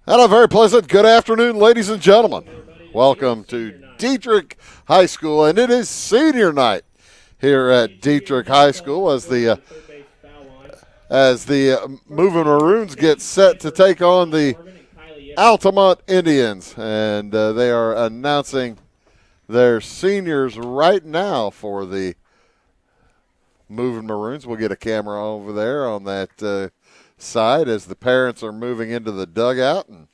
And a very pleasant good afternoon, ladies and gentlemen. Welcome to Dieterich High School, and it is senior night here at Dieterich High School as the Moving Maroons get set to take on the Altamont Indians, and they are announcing their seniors right now for the Moving Maroons. We'll get a camera over there on that side as the parents are moving into the dugout and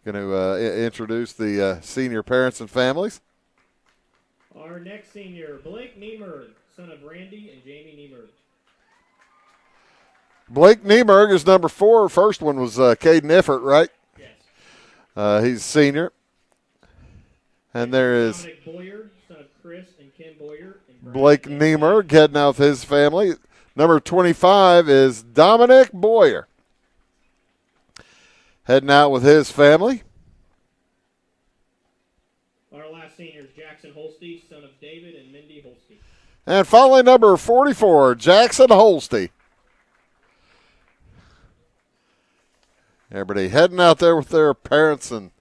going to introduce the senior parents and families. Our next senior, Blake Niemerg, son of Randy and Jamie Niemerg. Blake Niemerg is number 4. First one was Caden Iffert, right? Yes. He's senior. And there is Dominic Boyer, son of Chris and Ken Boyer. And Blake Niemerg heading out with his family. Number 25 is Dominic Boyer, heading out with his family. Our last senior is Jackson Holste, son of David and Mindy Holste. And finally, number 44, Jackson Holste. Everybody heading out there with their parents and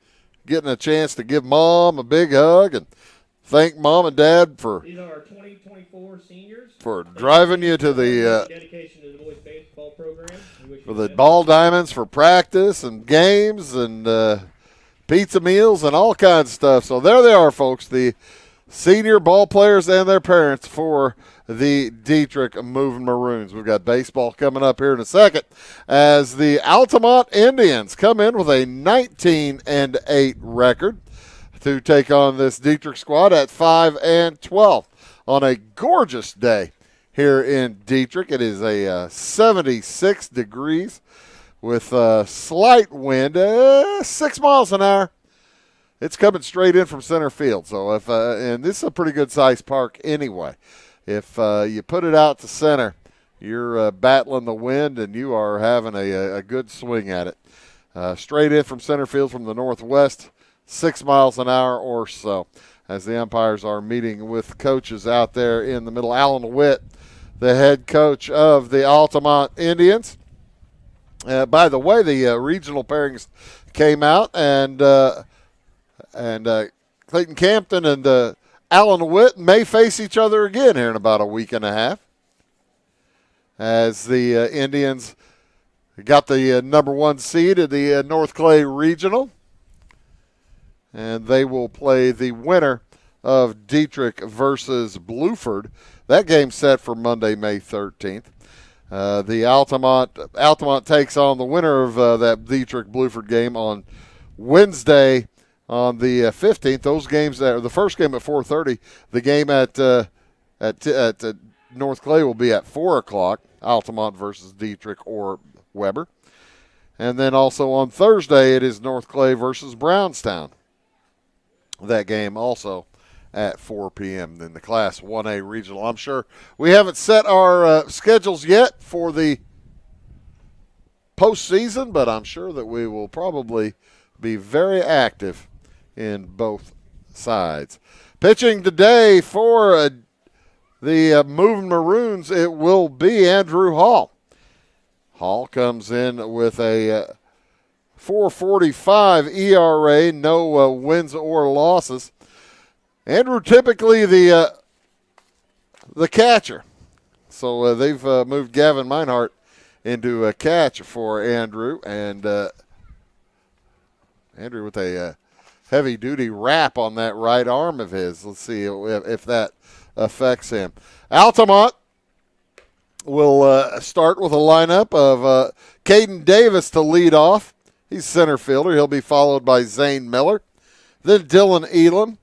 getting a chance to give Mom a big hug and thank Mom and Dad for These are our 2024 seniors. for driving you to the dedication to the boys baseball program. for the ball diamonds for practice and games and pizza meals and all kinds of stuff. So there they are, folks, the senior ball players and their parents for the Dieterich Moving Maroons. We've got baseball coming up here in a second as the Altamont Indians come in with a 19-8 record to take on this Dieterich squad at 5-12 on a gorgeous day here in Dieterich. It is a 76 degrees with a slight wind, 6 miles an hour. It's coming straight in from center field. So and this is a pretty good sized park anyway. If you put it out to center, you're battling the wind and you are having a good swing at it. Straight in from center field from the northwest, 6 miles an hour or so, as the umpires are meeting with coaches out there in the middle. Alan Witt, the head coach of the Altamont Indians. By the way, the regional pairings came out, and Clayton Campton and Alan Witt may face each other again here in about a week and a half, as the Indians got the number 1 seed at the North Clay Regional, and they will play the winner of Dieterich versus Bluford. That game's set for Monday, May 13th. The Altamont takes on the winner of that Dieterich-Bluford game on Wednesday on the 15th. Those games, the first game at 4:30. The game at North Clay will be at 4 o'clock. Altamont versus Dieterich or Weber. And then also on Thursday, it is North Clay versus Brownstown. That game also at 4 p.m. in the Class 1A Regional. I'm sure we haven't set our schedules yet for the postseason, but I'm sure that we will probably be very active in both sides. Pitching today for the Moving Maroons, it will be Andrew Hall. Hall comes in with a 4.45 ERA, no wins or losses. Andrew typically the catcher. So they've moved Gavin Meinhardt into a catch for Andrew. And Andrew with a heavy-duty wrap on that right arm of his. Let's see if that affects him. Altamont will start with a lineup of Caden Davis to lead off. He's center fielder. He'll be followed by Zane Miller. Then Dylan Elam.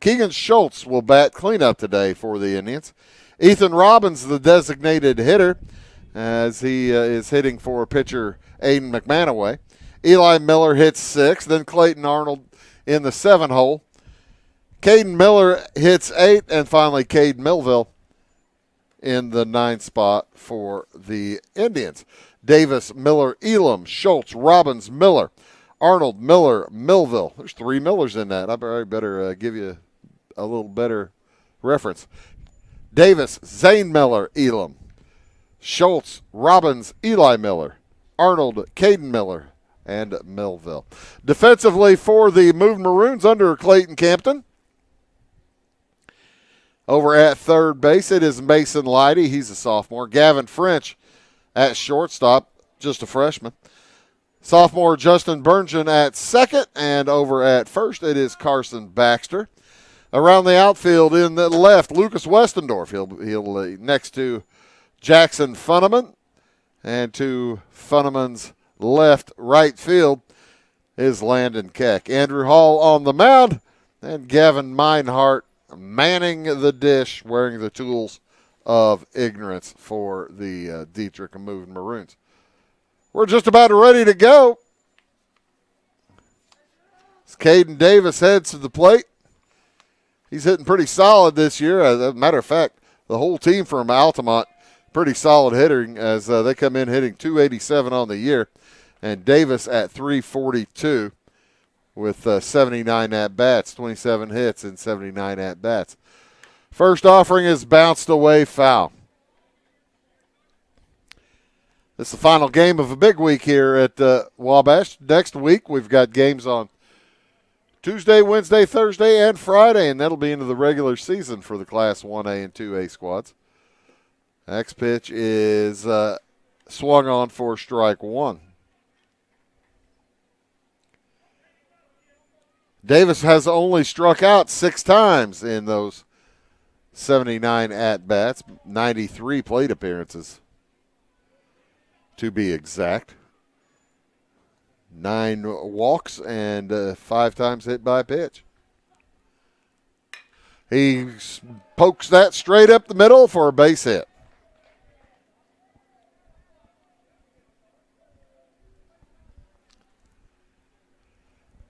Keegan Schultz will bat cleanup today for the Indians. Ethan Robbins, the designated hitter, as he is hitting for pitcher Aiden McManaway. Eli Miller hits 6. Then Clayton Arnold in the 7 hole. Caden Miller hits 8. And finally, Cade Millville in the 9th spot for the Indians. Davis, Miller, Elam, Schultz, Robbins, Miller, Arnold, Miller, Millville. There's 3 Millers in that. I better give you a little better reference. Davis, Zane Miller, Elam, Schultz, Robbins, Eli Miller, Arnold, Caden Miller, and Millville. Defensively for the Moving Maroons under Clayton Campton. Over at third base, it is Mason Leidy. He's a sophomore. Gavin French at shortstop, just a freshman. Sophomore Justin Burngeon at second, and over at first, it is Carson Baxter. Around the outfield in the left, Lucas Westendorf. He'll next to Jackson Funneman, and to Funneman's left right field is Landon Keck. Andrew Hall on the mound, and Gavin Meinhardt manning the dish, wearing the tools of ignorance for the Dieterich and Moving Maroons. We're just about ready to go. As Caden Davis heads to the plate. He's hitting pretty solid this year. As a matter of fact, the whole team from Altamont, pretty solid hitting as they come in hitting .287 on the year. And Davis at .342 with 79 at-bats, 27 hits and 79 at-bats. First offering is bounced away, foul. This is the final game of a big week here at Wabash. Next week, we've got games on Tuesday, Wednesday, Thursday, and Friday, and that'll be into the regular season for the Class 1A and 2A squads. Next pitch is swung on for strike one. Davis has only struck out 6 times in those 79 at-bats, 93 plate appearances to be exact. 9 walks and 5 times hit by pitch. He pokes that straight up the middle for a base hit.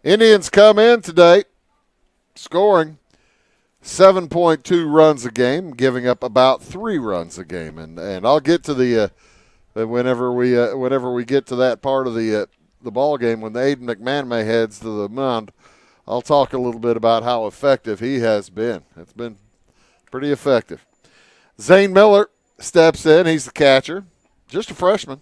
Indians come in today scoring 7.2 runs a game, giving up about 3 runs a game. And I'll get to the whenever we get to that part of the ball game when Aiden McManamy heads to the mound, I'll talk a little bit about how effective he has been. It's been pretty effective. Zane Miller steps in. He's the catcher, just a freshman.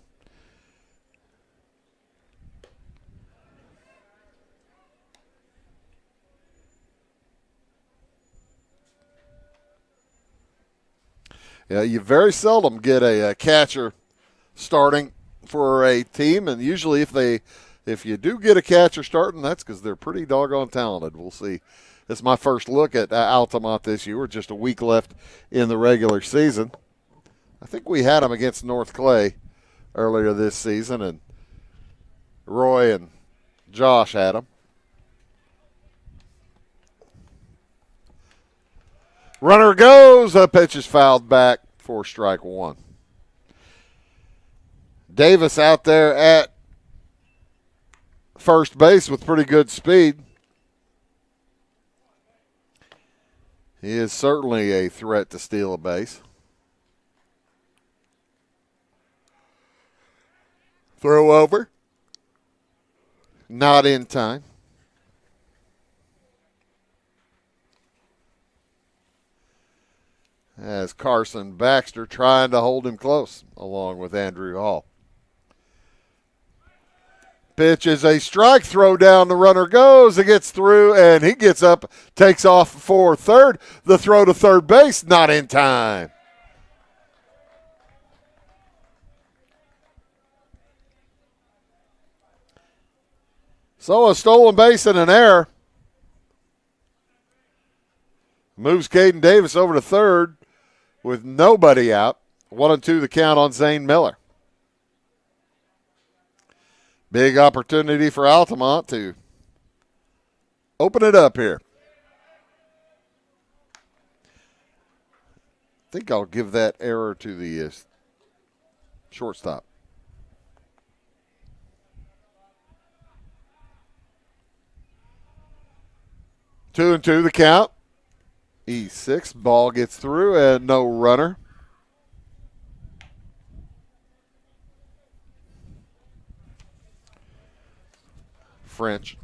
Yeah, you very seldom get a catcher starting for a team, and usually if you do get a catcher starting, that's because they're pretty doggone talented. We'll see. This is my first look at Altamont this year. We're just a week left in the regular season. I think we had them against North Clay earlier this season, and Roy and Josh had them. Runner goes. A pitch is fouled back for strike one. Davis out there at first base with pretty good speed. He is certainly a threat to steal a base. Throw over. Not in time. As Carson Baxter trying to hold him close along with Andrew Hall. Pitch is a strike. Throw down. The runner goes. It gets through, and he gets up, takes off for third. The throw to third base, not in time. So a stolen base and an error. Moves Caden Davis over to third with nobody out. 1-2 the count on Zane Miller. Big opportunity for Altamont to open it up here. I think I'll give that error to the shortstop. 2-2 the count. E6, ball gets through and no runner. French,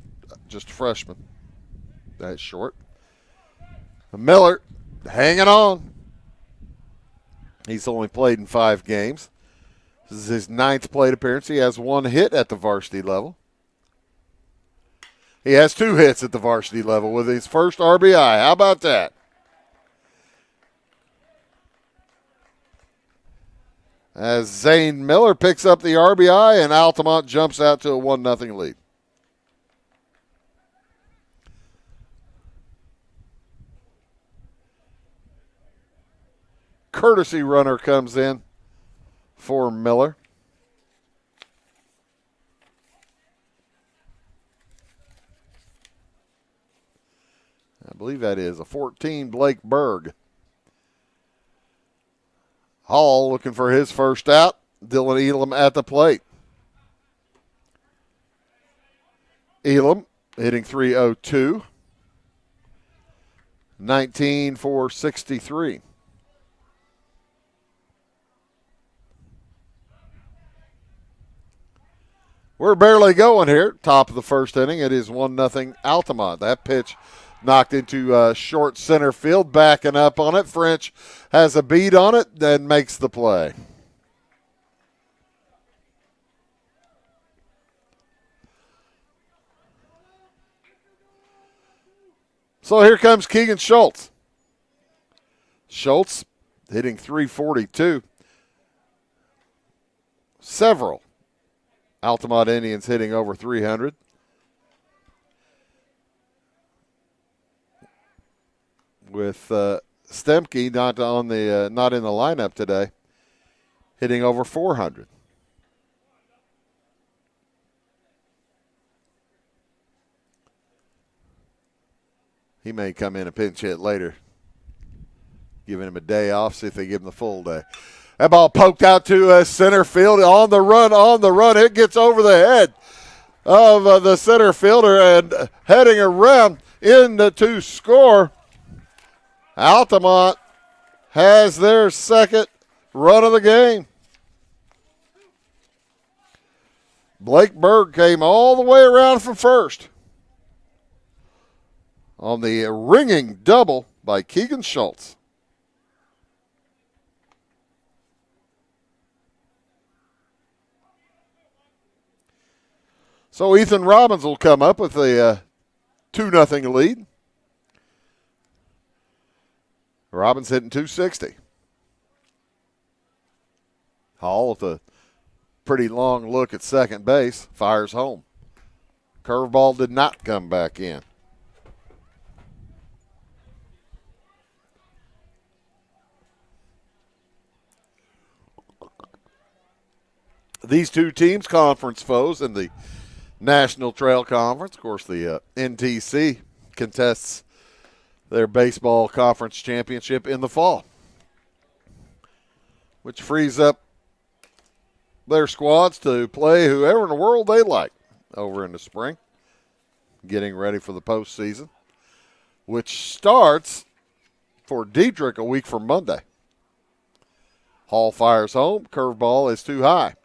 just a freshman. That's short. Miller hanging on. He's only played in 5 games. This is his 9th plate appearance. He has 1 hit at the varsity level. He has 2 hits at the varsity level with his first RBI. How about that? As Zane Miller picks up the RBI and Altamont jumps out to a 1-0 lead. Courtesy runner comes in for Miller. I believe that is a 14, Blake Berg. Hall looking for his first out. Dylan Elam at the plate. Elam hitting .302. 19 for 63. We're barely going here. Top of the first inning. It is 1-0 Altamont. That pitch knocked into short center field. Backing up on it. French has a beat on it, then makes the play. So here comes Keegan Schultz. Schultz hitting .342. Several Altamont Indians hitting over 300. With Stemke not in the lineup today, hitting over 400. He may come in a pinch hit later, giving him a day off, see if they give him the full day. That ball poked out to center field on the run. It gets over the head of the center fielder and heading around in to score. Altamont has their second run of the game. Blake Berg came all the way around from first on the ringing double by Keegan Schultz. So Ethan Robbins will come up with a 2-0 lead. Robbins hitting .260. Hall with a pretty long look at second base. Fires home. Curveball did not come back in. These two teams, conference foes in the National Trail Conference. Of course, the NTC contests their baseball conference championship in the fall, which frees up their squads to play whoever in the world they like over in the spring, getting ready for the postseason, which starts for Dieterich a week from Monday. Hall fires home. Curveball is too high.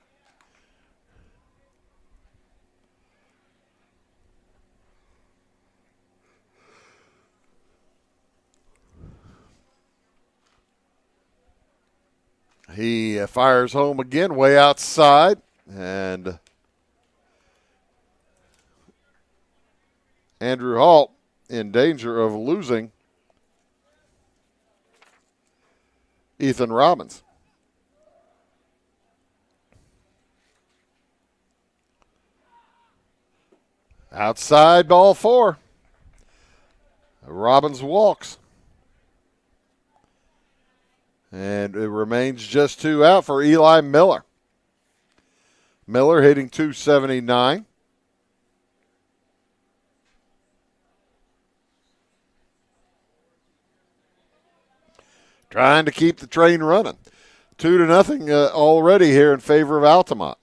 He fires home again, way outside, and Andrew Halt in danger of losing Ethan Robbins. Outside, ball 4. Robbins walks. And it remains just 2 out for Eli Miller. Miller hitting .279. Trying to keep the train running. 2-0 already here in favor of Altamont.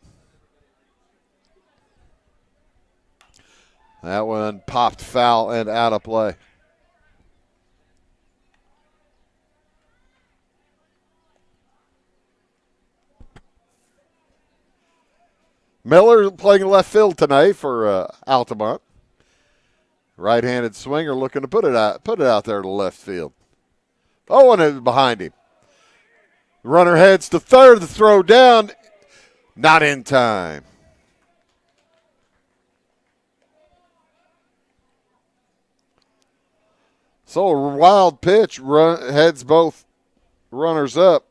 That one popped foul and out of play. Miller playing left field tonight for Altamont. Right-handed swinger looking to put it out there to left field. Oh, and it's behind him. Runner heads to third. The throw down, not in time. So a wild pitch heads both runners up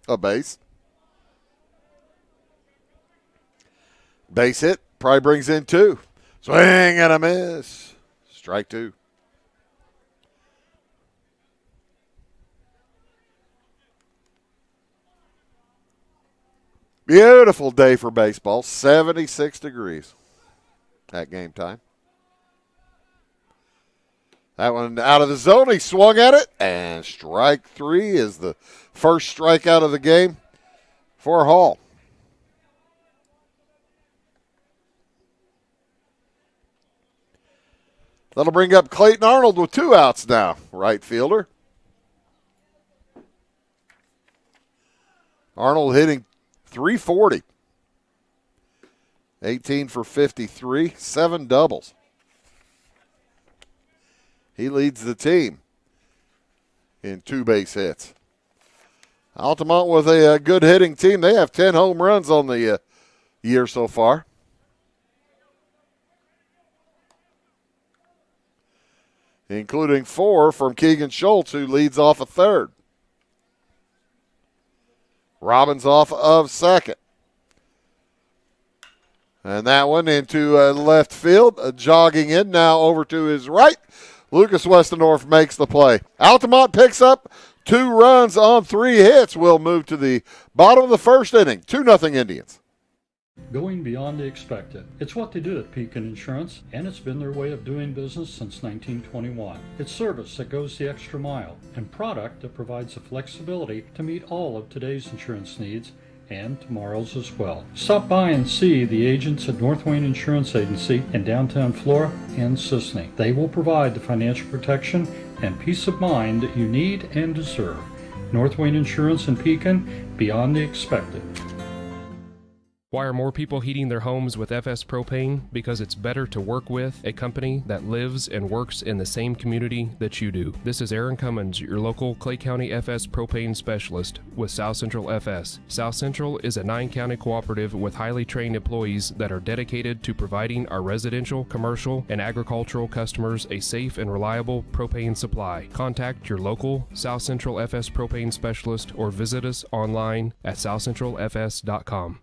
a base. Base hit, probably brings in 2. Swing and a miss. Strike 2. Beautiful day for baseball. 76 degrees at game time. That one out of the zone. He swung at it, and strike 3 is the first strikeout of the game for Hall. That'll bring up Clayton Arnold with 2 outs now, right fielder. Arnold hitting .340. 18 for 53, 7 doubles. He leads the team in 2 base hits. Altamont with a good hitting team. They have 10 home runs on the year so far. Including 4 from Keegan Schultz, who leads off a third. Robbins off of second. And that one into left field, jogging in now over to his right. Lucas Westendorf makes the play. Altamont picks up 2 runs on 3 hits. We'll move to the bottom of the first inning. 2-0 Indians. Going beyond the expected. It's what they do at Pekin Insurance, and it's been their way of doing business since 1921. It's service that goes the extra mile, and product that provides the flexibility to meet all of today's insurance needs and tomorrow's as well. Stop by and see the agents at North Wayne Insurance Agency in downtown Flora and Sisney. They will provide the financial protection and peace of mind that you need and deserve. North Wayne Insurance in Pekin, beyond the expected. Why are more people heating their homes with FS Propane? Because it's better to work with a company that lives and works in the same community that you do. This is Aaron Cummins, your local Clay County FS Propane specialist with South Central FS. South Central is a 9-county cooperative with highly trained employees that are dedicated to providing our residential, commercial, and agricultural customers a safe and reliable propane supply. Contact your local South Central FS Propane specialist or visit us online at southcentralfs.com.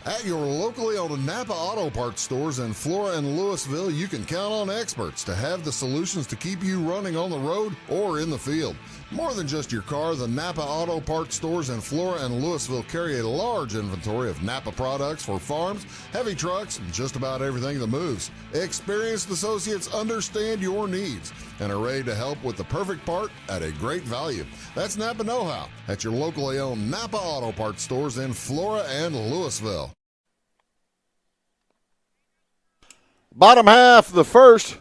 At your locally owned Napa Auto Parts stores in Flora and Louisville, you can count on experts to have the solutions to keep you running on the road or in the field. More than just your car, the Napa Auto Parts stores in Flora and Louisville carry a large inventory of Napa products for farms, heavy trucks, and just about everything that moves. Experienced associates understand your needs and are ready to help with the perfect part at a great value. That's Napa know-how at your locally owned Napa Auto Parts stores in Flora and Louisville. Bottom half of the first,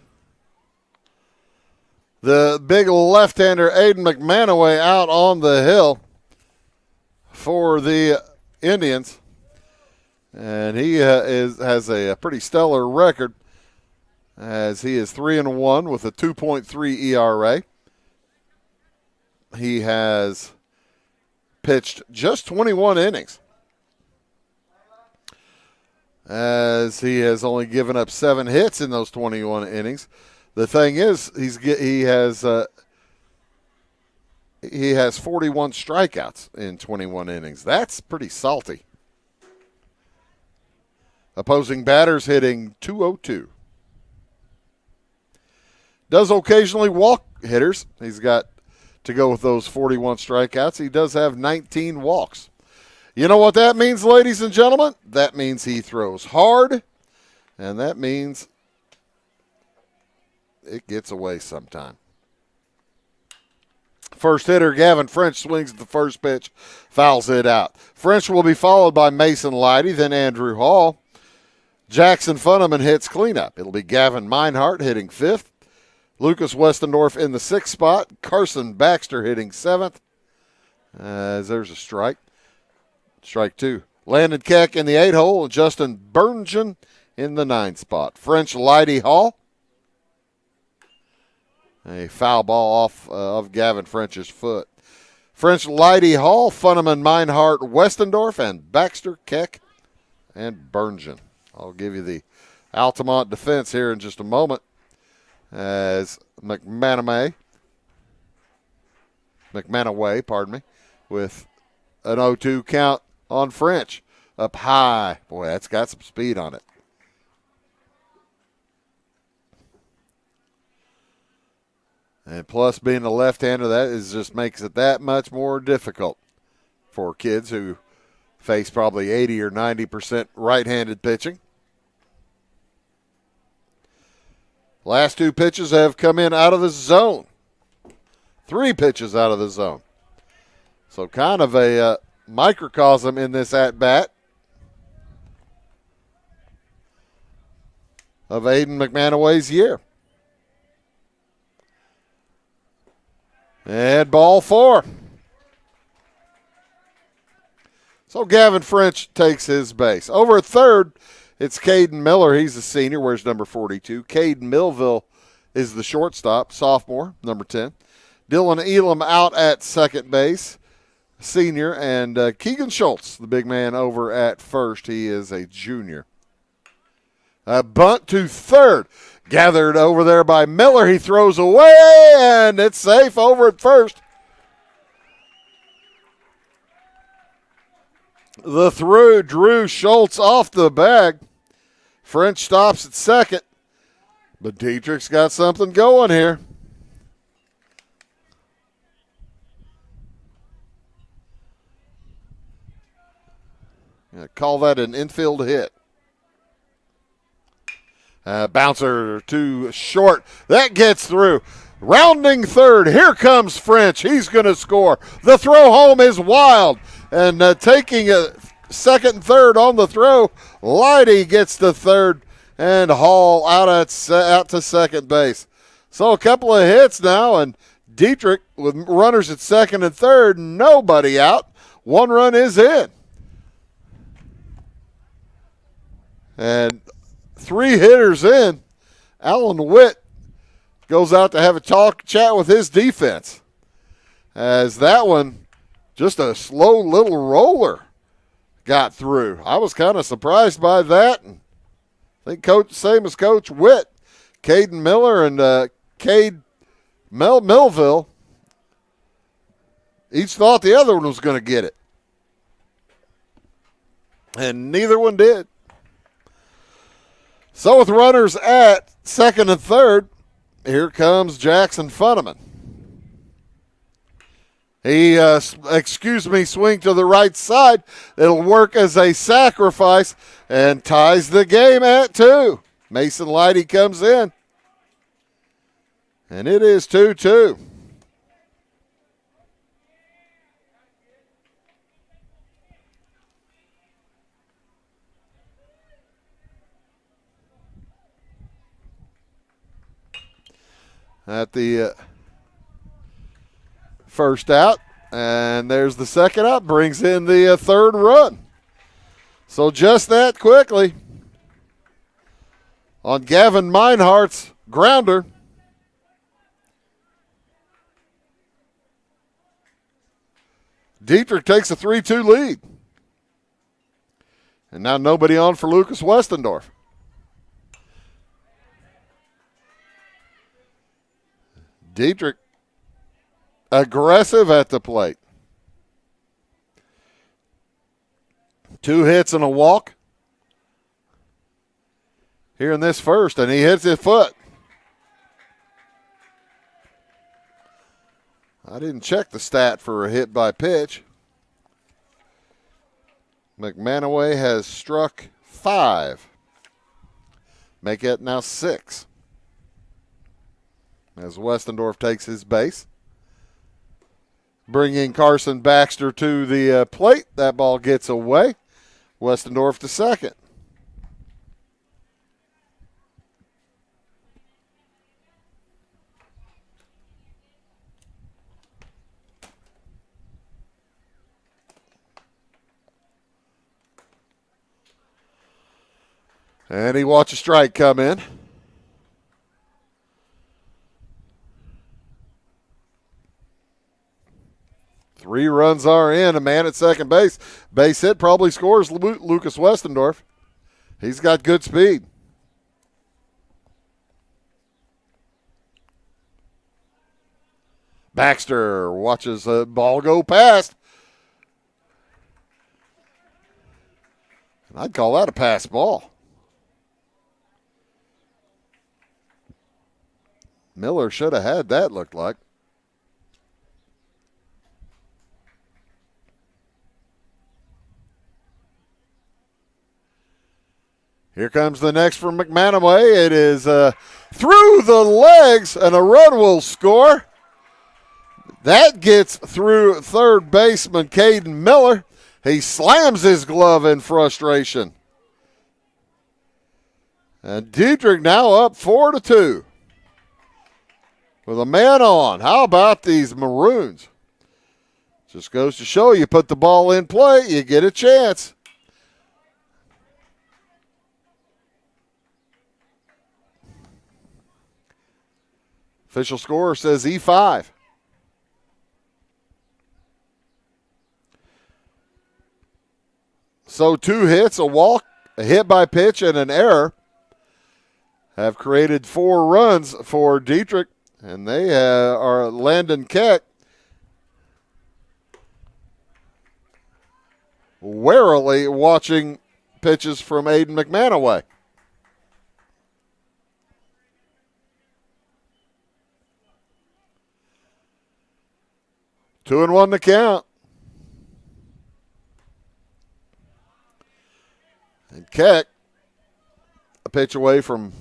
the big left-hander Aiden McManaway out on the hill for the Indians. And he has a pretty stellar record as he is 3-1 with a 2.3 ERA. He has pitched just 21 innings, as he has only given up 7 hits in those 21 innings. The thing is, he has 41 strikeouts in 21 innings. That's pretty salty. Opposing batters hitting .202. Does occasionally walk hitters. He's got to go with those 41 strikeouts. He does have 19 walks. You know what that means, ladies and gentlemen? That means he throws hard, and that means it gets away sometime. First hitter, Gavin French, swings at the first pitch, fouls it out. French will be followed by Mason Leidy, then Andrew Hall. Jackson Funneman hits cleanup. It'll be Gavin Meinhardt hitting 5th. Lucas Westendorf in the 6th spot. Carson Baxter hitting 7th. As there's a strike. Strike 2. Landon Keck in the 8 hole, and Justin Berngen in the 9 spot. French, Leidy, Hall. A foul ball off of Gavin French's foot. French, Leidy, Hall, Funneman, Meinhardt, Westendorf, and Baxter, Keck, and Berngen. I'll give you the Altamont defense here in just a moment as McManaway, pardon me, with an 0-2 count on French. Up high. Boy, that's got some speed on it. And plus, being a left-hander, that is just makes it that much more difficult for kids who face probably 80 or 90% right-handed pitching. Last 2 pitches have come in out of the zone. 3 pitches out of the zone. So kind of a microcosm in this at-bat of Aiden McManaway's year. And ball 4. So Gavin French takes his base. Over at third, it's Caden Miller. He's a senior, wears number 42. Caden Millville is the shortstop, sophomore, number 10. Dylan Elam out at second base, senior. And Keegan Schultz, the big man, over at first. He is a junior. A bunt to third. Gathered over there by Miller. He throws away, and it's safe over at first. The throw drew Schultz off the bag. French stops at second. But Dieterich's got something going here. Call that an infield hit. Bouncer to short. That gets through. Rounding third. Here comes French. He's going to score. The throw home is wild. And taking a second and third on the throw, Leidy gets to third and Hall out to second base. So a couple of hits now, and Dieterich with runners at second and third, nobody out. 1 run is in. And 3 hitters in. Alan Witt goes out to have a chat with his defense. As that one, just a slow little roller, got through. I was kind of surprised by that. And I think same as Coach Witt, Caden Miller and Cade Millville each thought the other one was going to get it. And neither one did. So with runners at second and third, here comes Jackson Funneman. He, swing to the right side. It'll work as a sacrifice and ties the game at 2. Mason Leidy comes in. And it is 2-2. At the first out, and there's the second out, brings in the third run. So just that quickly, on Gavin Meinhardt's grounder, Dieterich takes a 3-2 lead. And now nobody on for Lucas Westendorf. Dieterich aggressive at the plate. 2 hits and a walk here in this first, and he hits his foot. I didn't check the stat for a hit by pitch. McManaway has struck 5. Make it now 6. As Westendorf takes his base. Bringing Carson Baxter to the plate. That ball gets away. Westendorf to second. And he watched a strike come in. Three runs are in. A man at second base. Base hit probably scores Lucas Westendorf. He's got good speed. Baxter watches the ball go past. I'd call that a pass ball. Miller should have had that, looked like. Here comes the next from McManaway. It is through the legs, and a run will score. That gets through third baseman Caden Miller. He slams his glove in frustration. And Dieterich now up 4-2. With a man on. How about these Maroons? Just goes to show you put the ball in play, you get a chance. Official score says E5. So 2 hits, a walk, a hit by pitch, and an error have created 4 runs for Dieterich, and they are Landon Keck warily watching pitches from Aiden McManaway. Two and 1 to count. And Keck, a pitch away from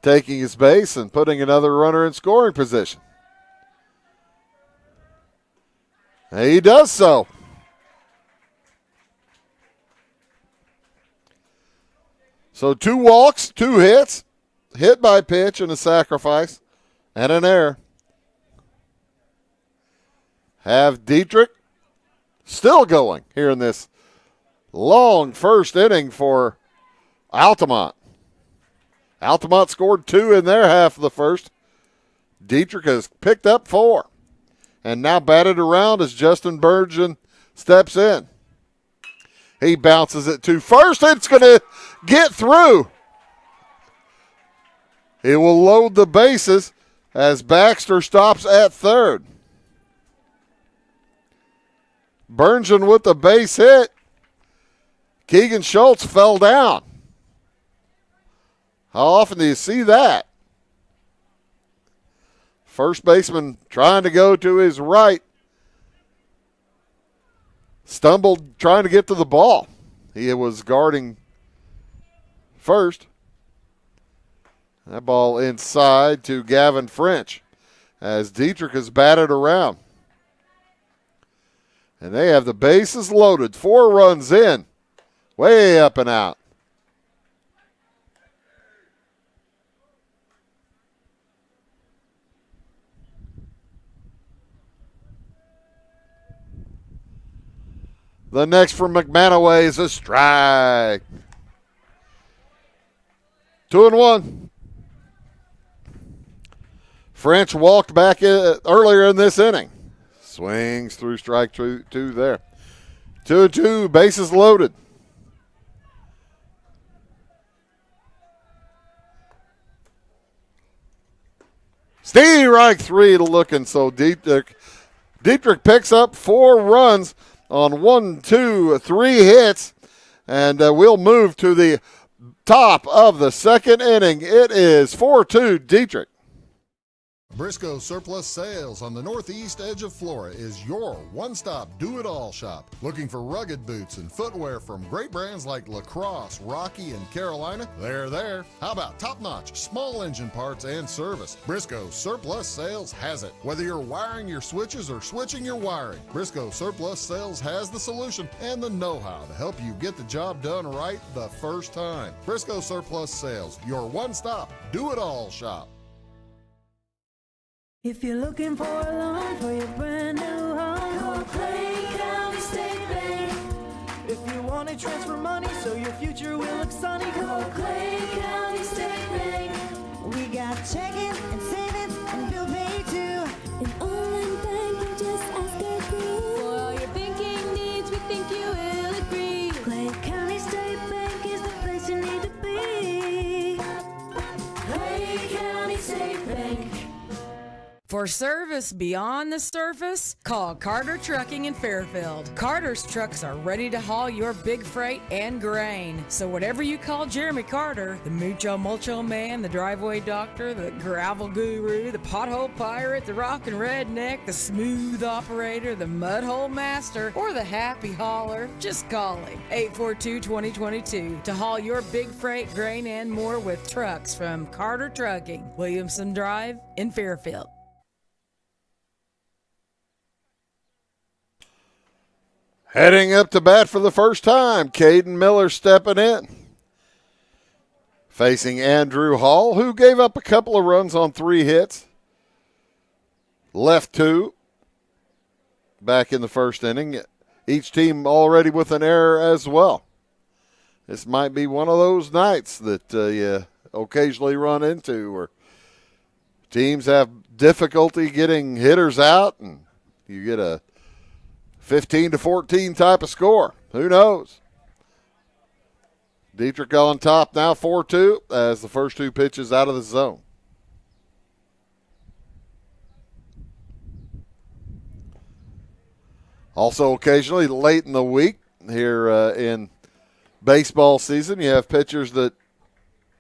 taking his base and putting another runner in scoring position. And he does so. So 2 walks, 2 hits, hit by pitch and a sacrifice, and an error. Have Dieterich still going here in this long first inning for Altamont. Altamont scored 2 in their half of the first. Dieterich has picked up 4 and now batted around as Justin Bergen steps in. He bounces it to first. It's going to get through. He will load the bases as Baxter stops at third. Bergen with the base hit. Keegan Schultz fell down. How often do you see that? First baseman trying to go to his right. Stumbled trying to get to the ball. He was guarding first. That ball inside to Gavin French as Dieterich is batted around. And they have the bases loaded. 4 runs in. Way up and out. The next from McManaway is a strike. 2 and 1. French walked back earlier in this inning. Swings through strike 2 there. 2 and 2, bases loaded. Strike 3 to looking, so Dieterich picks up 4 runs on 1, 2, 3 hits, and we'll move to the top of the second inning. It is 4-2 Dieterich. Briscoe Surplus Sales on the northeast edge of Flora is your one-stop do-it-all shop. Looking for rugged boots and footwear from great brands like Lacrosse, Rocky, and Carolina? They're there. How about top-notch small engine parts and service? Briscoe Surplus Sales has it. Whether you're wiring your switches or switching your wiring, Briscoe Surplus Sales has the solution and the know-how to help you get the job done right the first time. Briscoe Surplus Sales, your one-stop do-it-all shop. If you're looking for a loan for your brand new home, call Clay County State Bank. If you want to transfer money so your future will look sunny, call Clay County State Bank. We got checking and savings and bill pay too. An online bank, just ask our crew. For all your banking needs, we think you will agree. Clay County State Bank is the place you need to be. Clay County State Bank. For For service beyond the surface, call Carter Trucking in Fairfield. Carter's trucks are ready to haul your big freight and grain. So whatever you call Jeremy Carter, the Mucho Mulcho Man, the driveway doctor, the gravel guru, the pothole pirate, the rockin' redneck, the smooth operator, the mudhole master, or the happy hauler, just call him. 842-2022 to haul your big freight, grain, and more with trucks from Carter Trucking, Williamson Drive in Fairfield. Heading up to bat for the first time, Caden Miller stepping in. Facing Andrew Hall, who gave up a couple of runs on 3 hits. Left 2 back in the first inning. Each team already with an error as well. This might be one of those nights that you occasionally run into where teams have difficulty getting hitters out and you get a 15-14 type of score. Who knows? Dieterich on top now, 4-2, as the first 2 pitches out of the zone. Also, occasionally, late in the week here in baseball season, you have pitchers that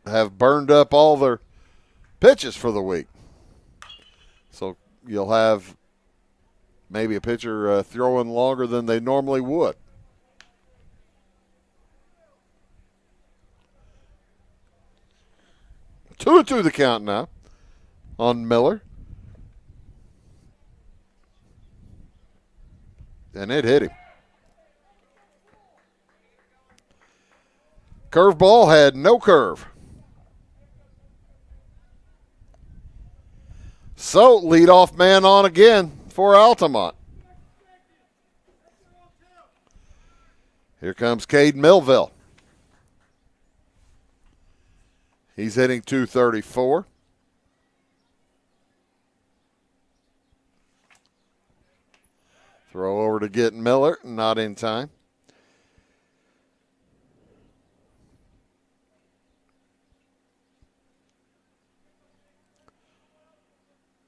have burned up all their pitches for the week. So you'll have maybe a pitcher throwing longer than they normally would. Two and 2 the count now on Miller. And it hit him. Curveball had no curve. So, leadoff man on again for Altamont. Here comes Cade Millville. He's hitting .234. Throw over to get Miller, not in time.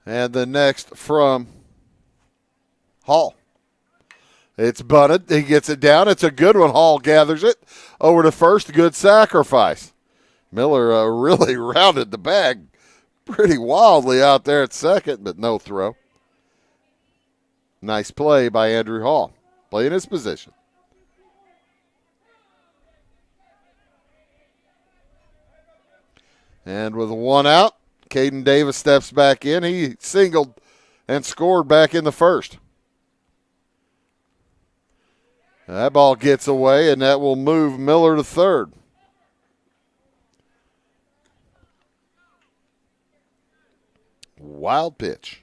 And the next from Hall. It's bunted. He gets it down. It's a good one. Hall gathers it over to first. Good sacrifice. Miller really rounded the bag pretty wildly out there at second, but no throw. Nice play by Andrew Hall, playing his position. And with 1 out, Caden Davis steps back in. He singled and scored back in the first. That ball gets away, and that will move Miller to third. Wild pitch.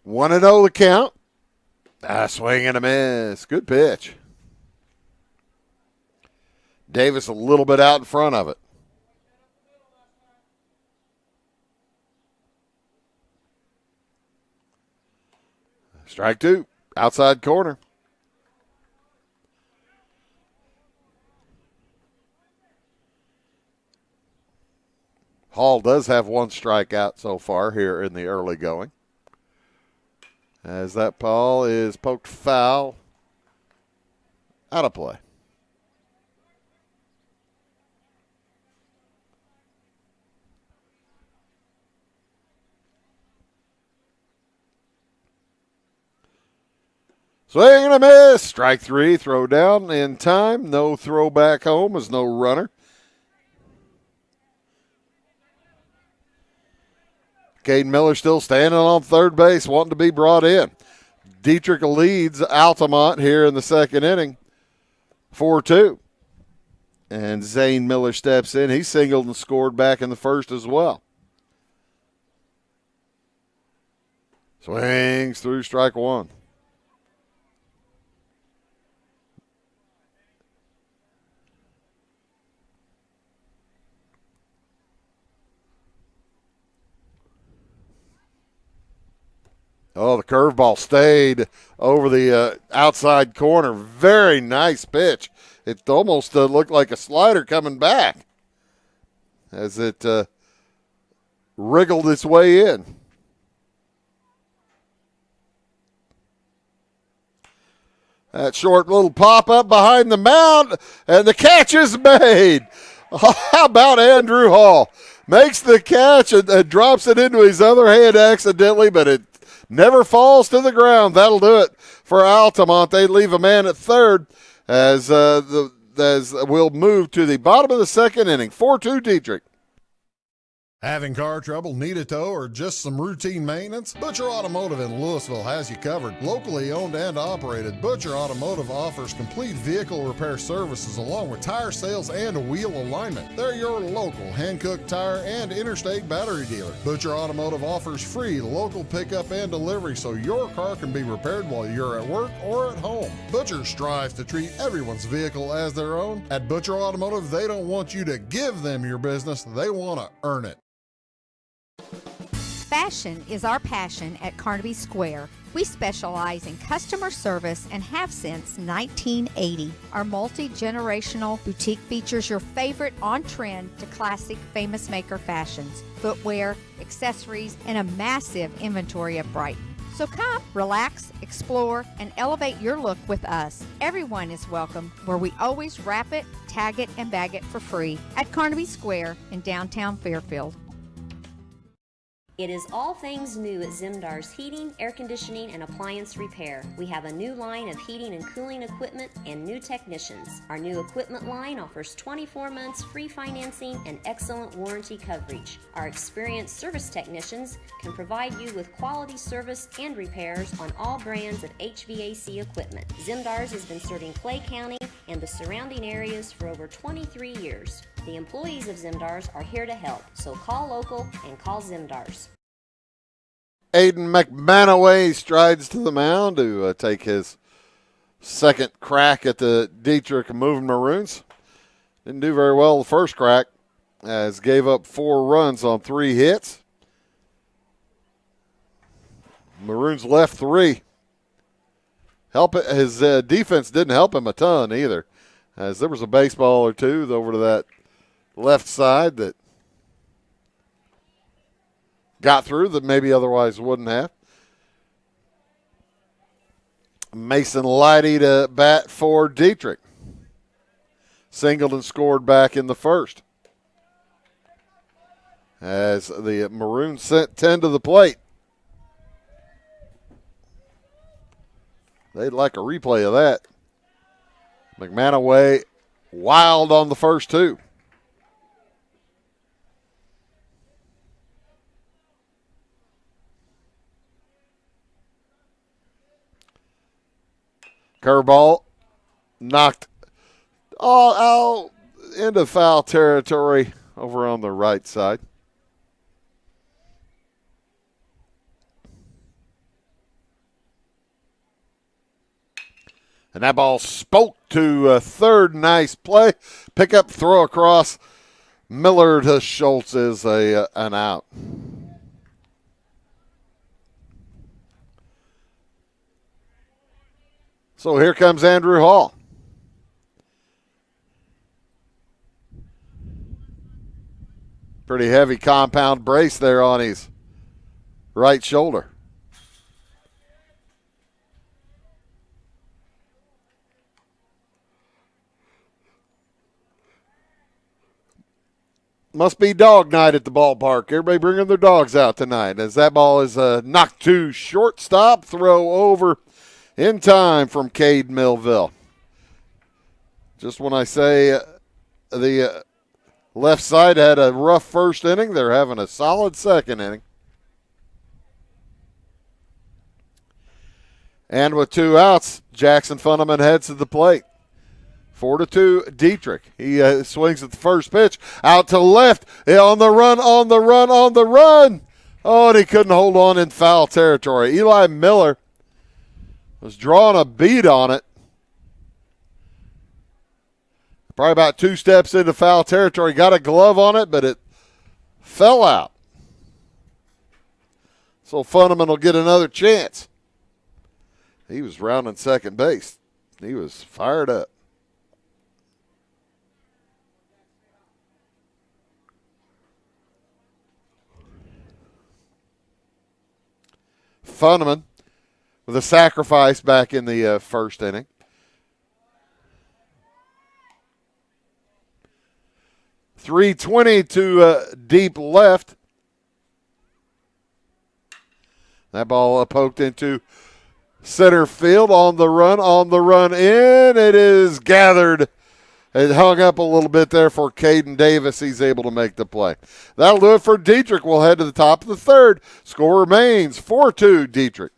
One and 0 the count. Swing and a miss. Good pitch. Davis a little bit out in front of it. Strike 2. Outside corner. Hall does have 1 strikeout so far here in the early going. As that ball is poked foul, out of play. Swing and a miss. Strike 3, throw down in time. No throw back home as no runner. Caden Miller still standing on third base, wanting to be brought in. Dieterich leads Altamont here in the second inning, 4-2. And Zane Miller steps in. He singled and scored back in the first as well. Swings through strike 1. Oh, the curveball stayed over the outside corner. Very nice pitch. It almost looked like a slider coming back as it wriggled its way in. That short little pop-up behind the mound, and the catch is made. How about Andrew Hall? Makes the catch and drops it into his other hand accidentally, but it never falls to the ground. That'll do it for Altamont. They leave a man at third as we'll move to the bottom of the second inning. 4-2 Dieterich. Having car trouble, need a tow, or just some routine maintenance? Butcher Automotive in Louisville has you covered. Locally owned and operated, Butcher Automotive offers complete vehicle repair services along with tire sales and wheel alignment. They're your local Hankook tire and interstate battery dealer. Butcher Automotive offers free local pickup and delivery so your car can be repaired while you're at work or at home. Butcher strives to treat everyone's vehicle as their own. At Butcher Automotive, they don't want you to give them your business, they want to earn it. Fashion is our passion at Carnaby Square. We specialize in customer service and have since 1980. Our multi-generational boutique features your favorite on-trend to classic Famous Maker fashions, footwear, accessories, and a massive inventory of Brighton. So come, relax, explore, and elevate your look with us. Everyone is welcome, where we always wrap it, tag it, and bag it for free at Carnaby Square in downtown Fairfield. It is all things new at Zimdar's Heating, Air Conditioning, and Appliance Repair. We have a new line of heating and cooling equipment and new technicians. Our new equipment line offers 24 months free financing and excellent warranty coverage. Our experienced service technicians can provide you with quality service and repairs on all brands of HVAC equipment. Zimdar's has been serving Clay County and the surrounding areas for over 23 years. The employees of Zimdar's are here to help, so call local and call Zimdar's. Aiden McManaway strides to the mound to take his second crack at the Dieterich Moving Maroons. Didn't do very well the first crack, as gave up 4 runs on 3 hits. Maroons left 3. His defense didn't help him a ton either, as there was a baseball or two over to that left side that got through that maybe otherwise wouldn't have. Mason Lighty to bat for Dieterich. Singled and scored back in the first, as the Maroons sent 10 to the plate. They'd like a replay of that. McManaway wild on the first 2. Curveball knocked all into foul territory over on the right side. And that ball spoke to third. Nice play. Pick up, throw across. Miller to Schultz is an out. So here comes Andrew Hall. Pretty heavy compound brace there on his right shoulder. Must be dog night at the ballpark. Everybody bringing their dogs out tonight, as that ball is knocked to shortstop. Throw over in time from Cade Millville. Just when I say the left side had a rough first inning, they're having a solid second inning. And with 2 outs, Jackson Funneman heads to the plate. 4-2 Dieterich. He swings at the first pitch. Out to left. On the run. Oh, and he couldn't hold on in foul territory. Eli Miller was drawing a bead on it. Probably about 2 steps into foul territory. Got a glove on it, but it fell out. So Funneman will get another chance. He was rounding second base. He was fired up. Funneman with a sacrifice back in the first inning. .320 to deep left. That ball poked into center field on the run in. It is gathered. It hung up a little bit there for Caden Davis. He's able to make the play. That'll do it for Dieterich. We'll head to the top of the third. Score remains 4-2 Dieterich.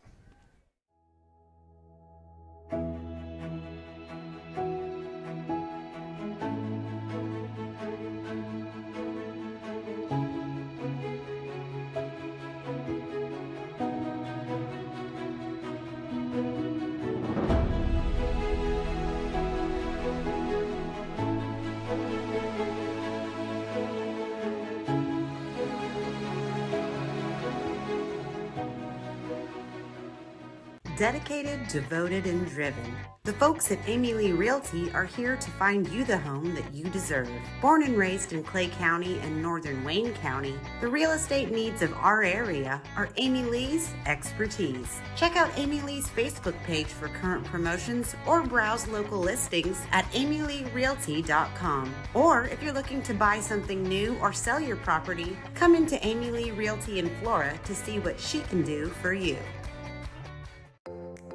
Dedicated, devoted, and driven. The folks at Amy Lee Realty are here to find you the home that you deserve. Born and raised in Clay County and northern Wayne County, the real estate needs of our area are Amy Lee's expertise. Check out Amy Lee's Facebook page for current promotions or browse local listings at amyleerealty.com. Or if you're looking to buy something new or sell your property, come into Amy Lee Realty in Flora to see what she can do for you.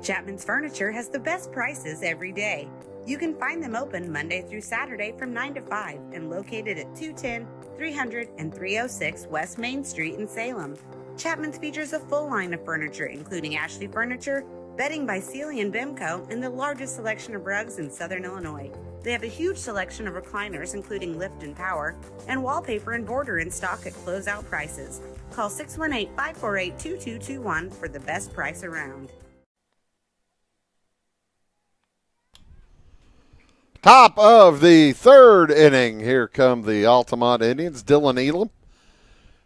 Chapman's Furniture has the best prices every day. You can find them open Monday through Saturday from 9 to 5 and located at 210, 300, and 306 West Main Street in Salem. Chapman's features a full line of furniture including Ashley Furniture, bedding by Sealy and Bimco, and the largest selection of rugs in Southern Illinois. They have a huge selection of recliners including lift and power, and wallpaper and border in stock at closeout prices. Call 618-548-2221 for the best price around. Top of the third inning. Here come the Altamont Indians. Dylan Elam,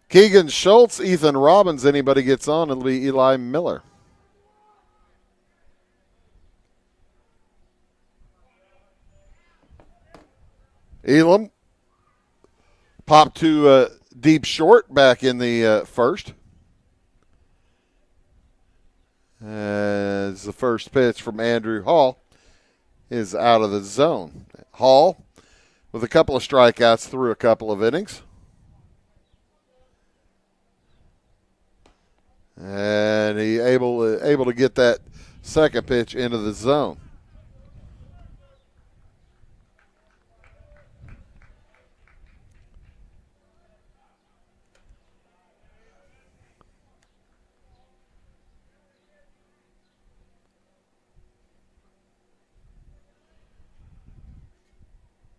Keegan Schultz, Ethan Robbins. Anybody gets on, it'll be Eli Miller. Elam popped to deep short back in the first. As the first pitch from Andrew Hall is out of the zone. Hall, with a couple of strikeouts through a couple of innings. And he able to get that second pitch into the zone.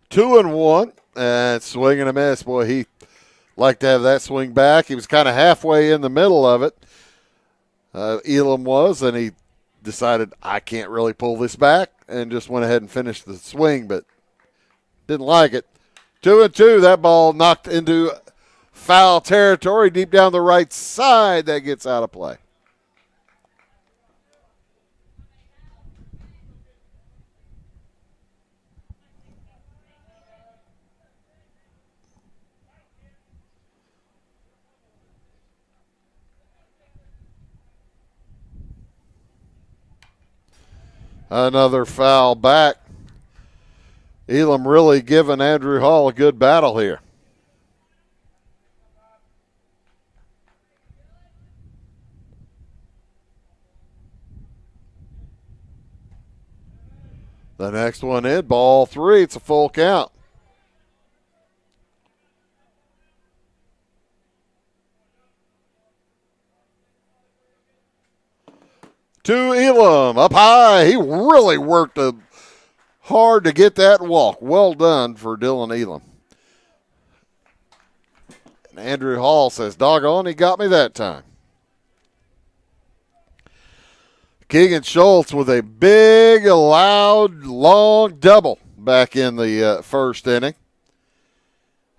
Two and one, and swing and a miss. Boy, he liked to have that swing back. He was kind of halfway in the middle of it. Elam was, and he decided, I can't really pull this back, and just went ahead and finished the swing, but didn't like it. 2-2, that ball knocked into foul territory deep down the right side. That gets out of play. Another foul back. Elam really giving Andrew Hall a good battle here. The next one in, ball three. It's a full count. To Elam, up high. He really worked hard to get that walk. Well done for Dylan Elam. And Andrew Hall says, doggone, he got me that time. Keegan Schultz with a big, loud, long double back in the first inning.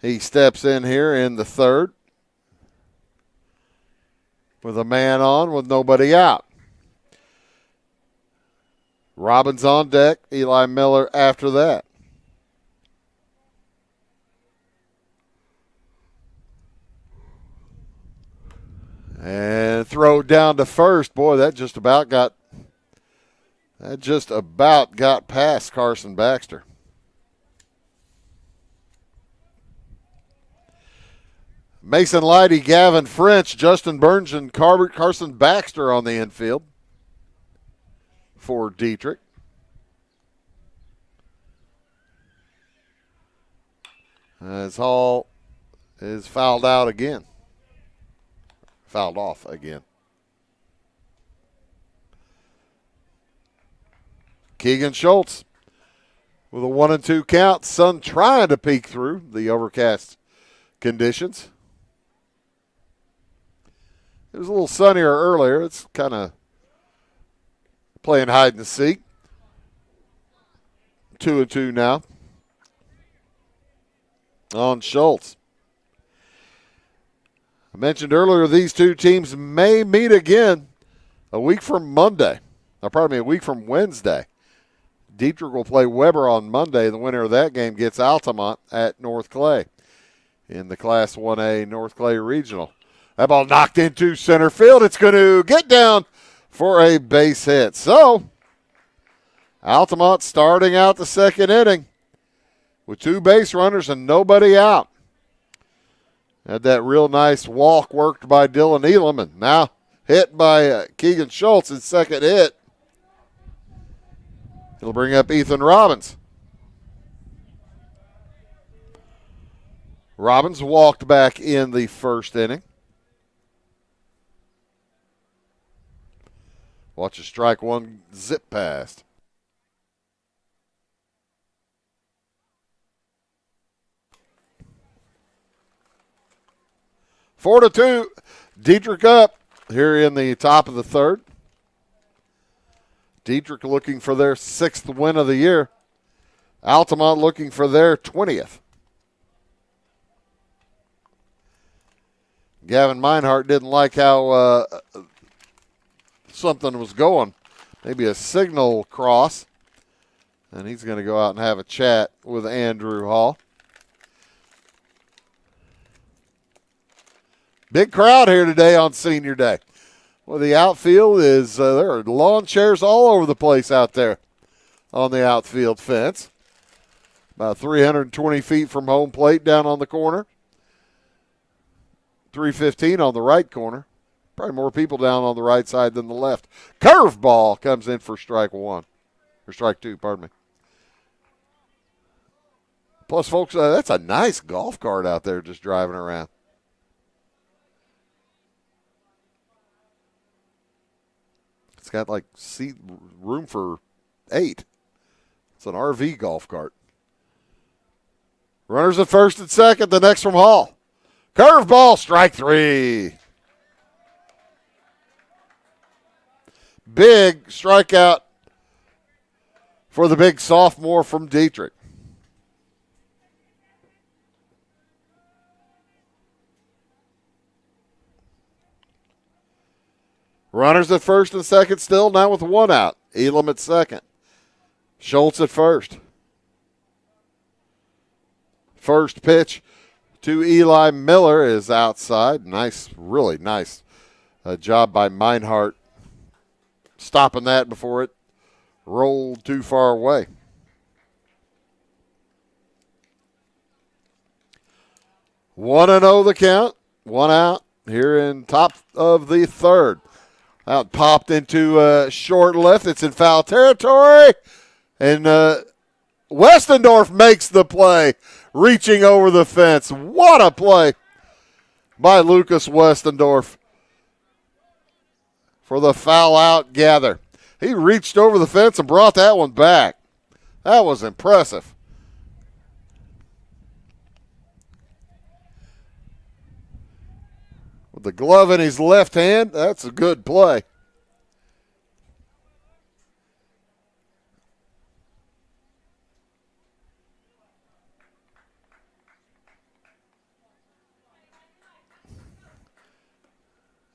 He steps in here in the third. with a man on with nobody out. Robbins on deck, Eli Miller after that. And throw down to first. Boy, that just about got past Carson Baxter. Mason Lighty, Gavin French, Justin Burns, and Carson Baxter on the infield for Dieterich. As Hall is fouled off again. Keegan Schultz with a 1-2 count. Sun trying to peek through the overcast conditions. It was a little sunnier earlier. It's kind of playing hide and seek. 2-2 now on Schultz. I mentioned earlier these two teams may meet again a week from Wednesday. Dieterich will play Weber on Monday. The winner of that game gets Altamont at North Clay in the Class 1A North Clay Regional. That ball knocked into center field. It's going to get down for a base hit. So, Altamont starting out the second inning with 2 base runners and nobody out. Had that real nice walk worked by Dylan Elam, and now hit by Keegan Schultz in second hit. It'll bring up Ethan Robbins. Robbins walked back in the first inning. Watch a strike one zip past. Four to 2, Dieterich up here in the top of the third. Dieterich looking for their 6th win of the year. Altamont looking for their 20th. Gavin Meinhardt didn't like how something was going. Maybe a signal cross. And he's going to go out and have a chat with Andrew Hall. Big crowd here today on Senior Day. Well, the outfield is, there are lawn chairs all over the place out there on the outfield fence. About 320 feet from home plate down on the corner. 315 on the right corner. Probably more people down on the right side than the left. Curveball comes in for strike 2, pardon me. Plus, folks, that's a nice golf cart out there just driving around. It's got like seat room for 8. It's an RV golf cart. Runners at first and second. The next from Hall. Curveball, strike 3. Big strikeout for the big sophomore from Dieterich. Runners at first and second still, now with 1 out. Elam at second. Schultz at first. First pitch to Eli Miller is outside. Nice, really nice job by Meinhardt stopping that before it rolled too far away. 1-0 the count. 1 out here in top of the third. Out popped into short left. It's in foul territory. And Westendorf makes the play, reaching over the fence. What a play by Lucas Westendorf for the foul out gather. He reached over the fence and brought that one back. That was impressive. With the glove in his left hand, that's a good play.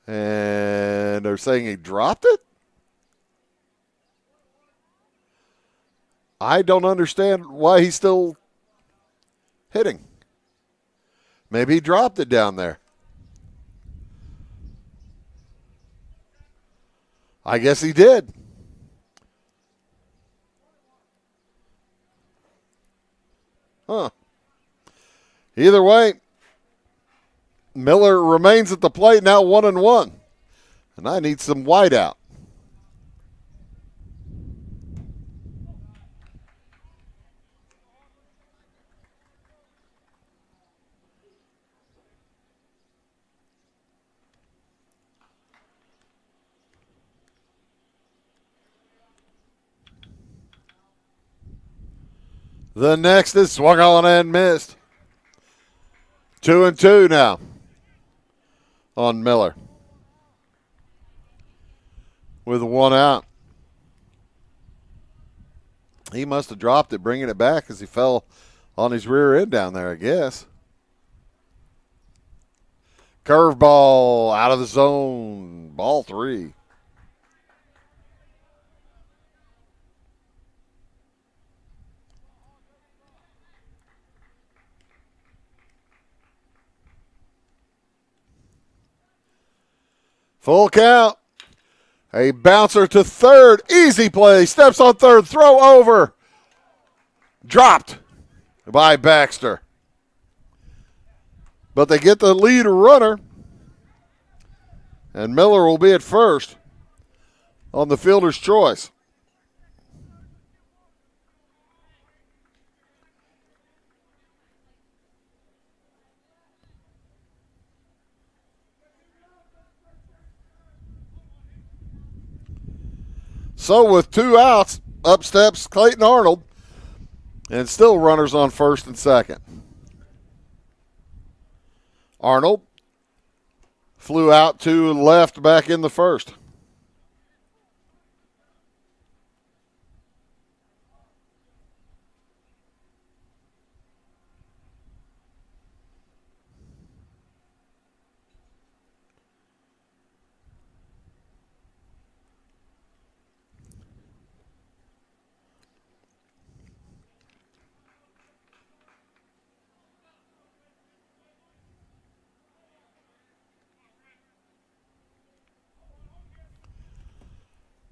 And they're saying he dropped it? I don't understand why he's still hitting. Maybe he dropped it down there. I guess he did. Huh. Either way, Miller remains at the plate now 1-1. And I need some white out. The next is swung on and missed. 2-2 now on Miller with one out. He must have dropped it, bringing it back as he fell on his rear end down there, I guess. Curveball out of the zone. Ball 3. Full count. A bouncer to third. Easy play. Steps on third. Throw over. Dropped by Baxter. But they get the lead runner. And Miller will be at first on the fielder's choice. So with 2 outs, up steps Clayton Arnold, and still runners on first and second. Arnold flew out to left back in the first.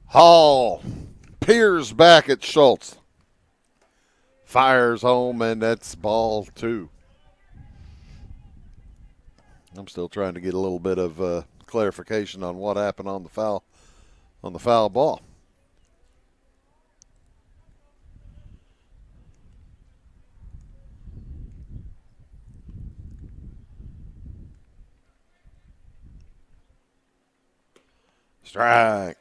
Hall peers back at Schultz. Fires home, and that's ball 2. I'm still trying to get a little bit of clarification on what happened on the foul ball. Strike.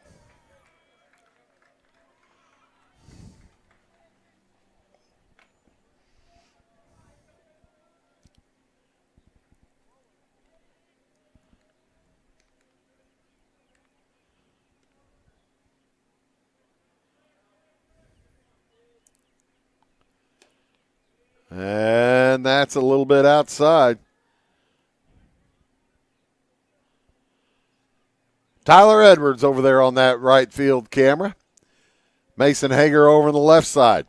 And that's a little bit outside. Tyler Edwards over there on that right field camera. Mason Hager over on the left side.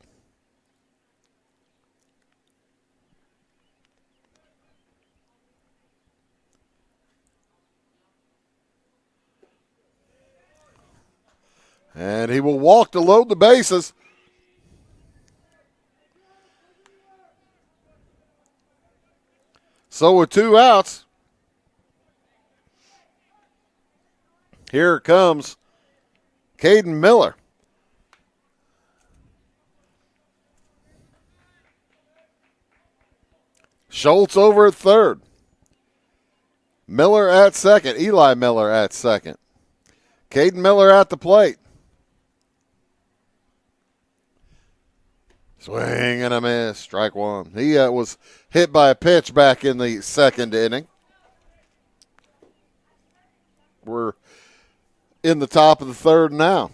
And he will walk to load the bases. So with 2 outs, here comes Caden Miller. Schultz over at third. Miller at second. Eli Miller at second. Caden Miller at the plate. Swing and a miss. Strike 1. He was hit by a pitch back in the second inning. We're in the top of the third now.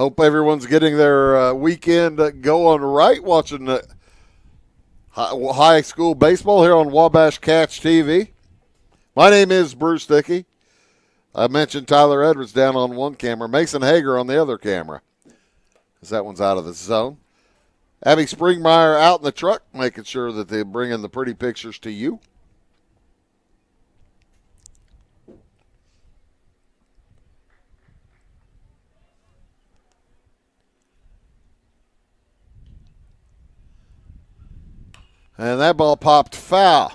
Hope everyone's getting their weekend going right, watching high school baseball here on Wabash Catch TV. My name is Bruce Dickey. I mentioned Tyler Edwards down on one camera, Mason Hager on the other camera, as that one's out of the zone. Abby Springmeyer out in the truck, making sure that they bring in the pretty pictures to you. And that ball popped foul.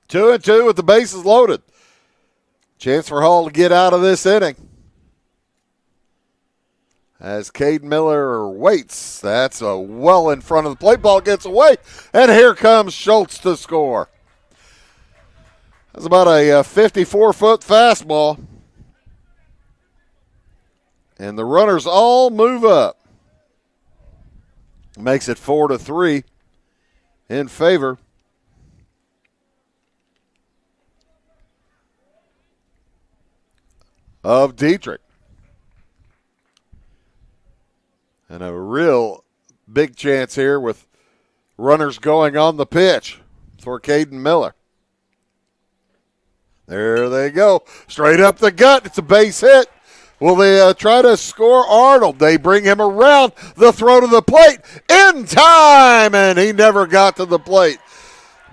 Two and two with the bases loaded. Chance for Hall to get out of this inning. As Caden Miller waits. That's a well in front of the plate. Ball gets away. And here comes Schultz to score. That's about a 54-foot fastball. And the runners all move up. Makes it 4-3 in favor of Dieterich. And a real big chance here with runners going on the pitch for Caden Miller. There they go. Straight up the gut. It's a base hit. Will they try to score Arnold? They bring him around the throw to the plate in time, and he never got to the plate.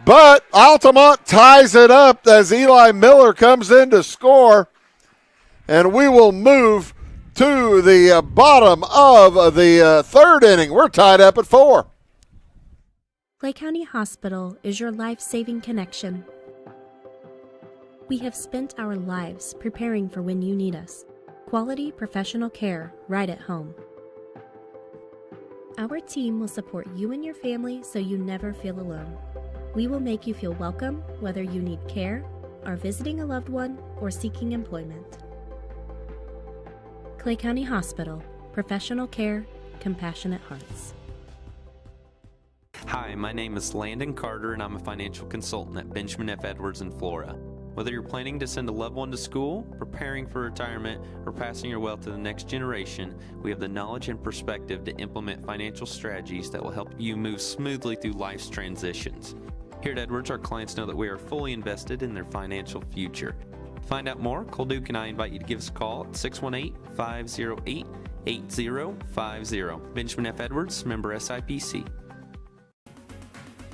But Altamont ties it up as Eli Miller comes in to score, and we will move to the bottom of the third inning. We're tied up at 4. Clay County Hospital is your life-saving connection. We have spent our lives preparing for when you need us. Quality professional care right at home. Our team will support you and your family so you never feel alone. We will make you feel welcome whether you need care, are visiting a loved one, or seeking employment. Clay County Hospital. Professional care, compassionate hearts. Hi, my name is Landon Carter and I'm a financial consultant at Benjamin F. Edwards in Flora. Whether you're planning to send a loved one to school, preparing for retirement, or passing your wealth to the next generation, we have the knowledge and perspective to implement financial strategies that will help you move smoothly through life's transitions. Here at Edwards, our clients know that we are fully invested in their financial future. To find out more, Cole Duke and I invite you to give us a call at 618-508-8050. Benjamin F. Edwards, member SIPC.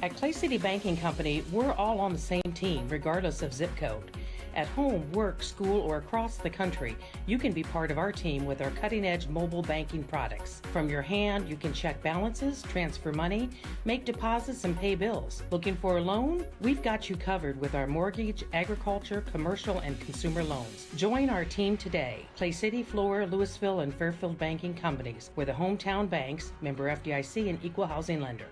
At Clay City Banking Company, we're all on the same team, regardless of zip code. At home, work, school, or across the country, you can be part of our team with our cutting-edge mobile banking products. From your hand, you can check balances, transfer money, make deposits, and pay bills. Looking for a loan? We've got you covered with our mortgage, agriculture, commercial, and consumer loans. Join our team today. Clay City, Flora, Louisville, and Fairfield Banking Companies. We're the hometown banks, member FDIC, and equal housing lender.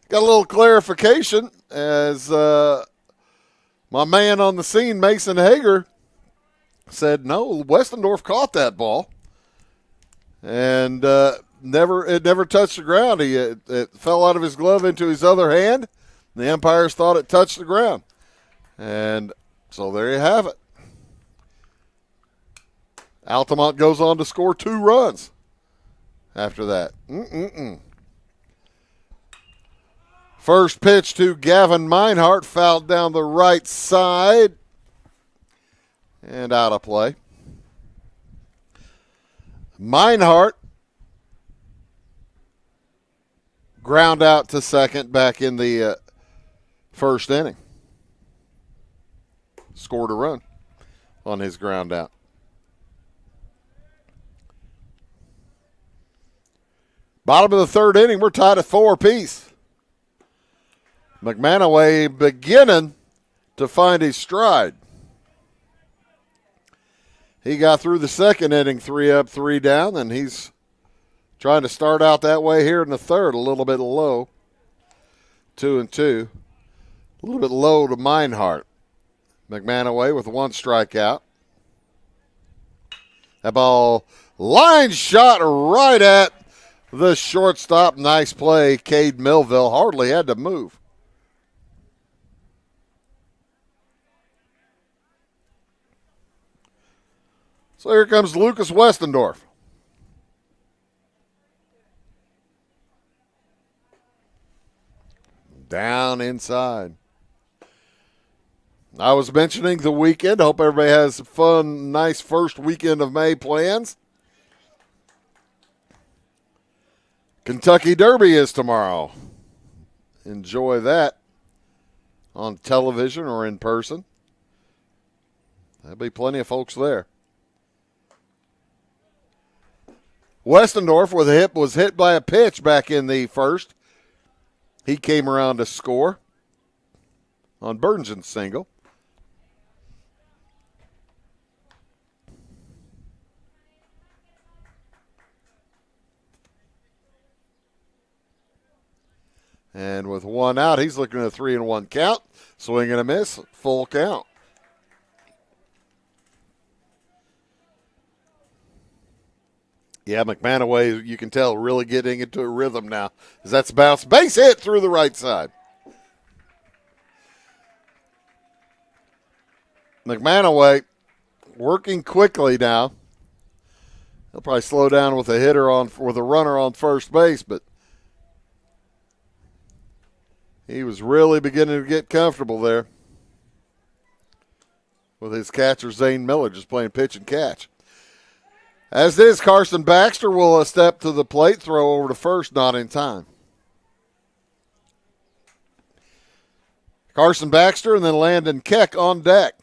Got a little clarification as my man on the scene, Mason Hager, said no, Westendorf caught that ball and it never touched the ground. It fell out of his glove into his other hand. The umpires thought it touched the ground. And so there you have it. Altamont goes on to score 2 runs after that. First pitch to Gavin Meinhardt, fouled down the right side and out of play. Meinhardt ground out to second back in the first inning. Scored a run on his ground out. Bottom of the third inning, we're tied at 4 apiece. McManaway beginning to find his stride. He got through the second inning 3 up, 3 down, and he's trying to start out that way here in the third, a little bit low. 2-2. A little bit low to Meinhardt. McManaway with 1 strikeout. That ball line shot right at the shortstop. Nice play. Cade Millville hardly had to move. So here comes Lucas Westendorf. Down inside. I was mentioning the weekend. Hope everybody has fun, nice first weekend of May plans. Kentucky Derby is tomorrow. Enjoy that on television or in person. There'll be plenty of folks there. Westendorf was hit by a pitch back in the first. He came around to score on Burngen's single. And with one out, he's looking at a 3-1 count. Swing and a miss, full count. Yeah, McManaway, you can tell, really getting into a rhythm now. As that's bounced, base hit through the right side. McManaway working quickly now. He'll probably slow down with a runner on first base, but he was really beginning to get comfortable there with his catcher, Zane Miller, just playing pitch and catch. As is, Carson Baxter will step to the plate, throw over to first, not in time. Carson Baxter and then Landon Keck on deck.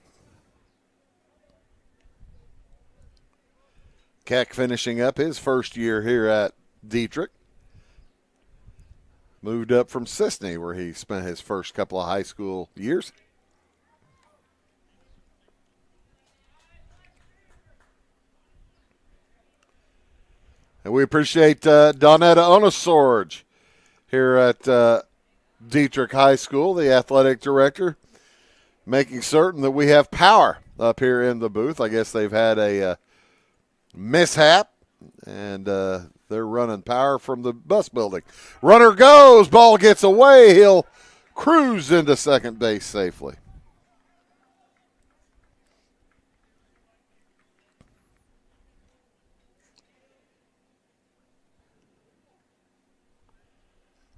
Keck finishing up his first year here at Dieterich. Moved up from Sisney, where he spent his first couple of high school years. And we appreciate Donetta Onosorge here at Dieterich High School, the athletic director, making certain that we have power up here in the booth. I guess they've had a mishap, and they're running power from the bus building. Runner goes, ball gets away. He'll cruise into second base safely.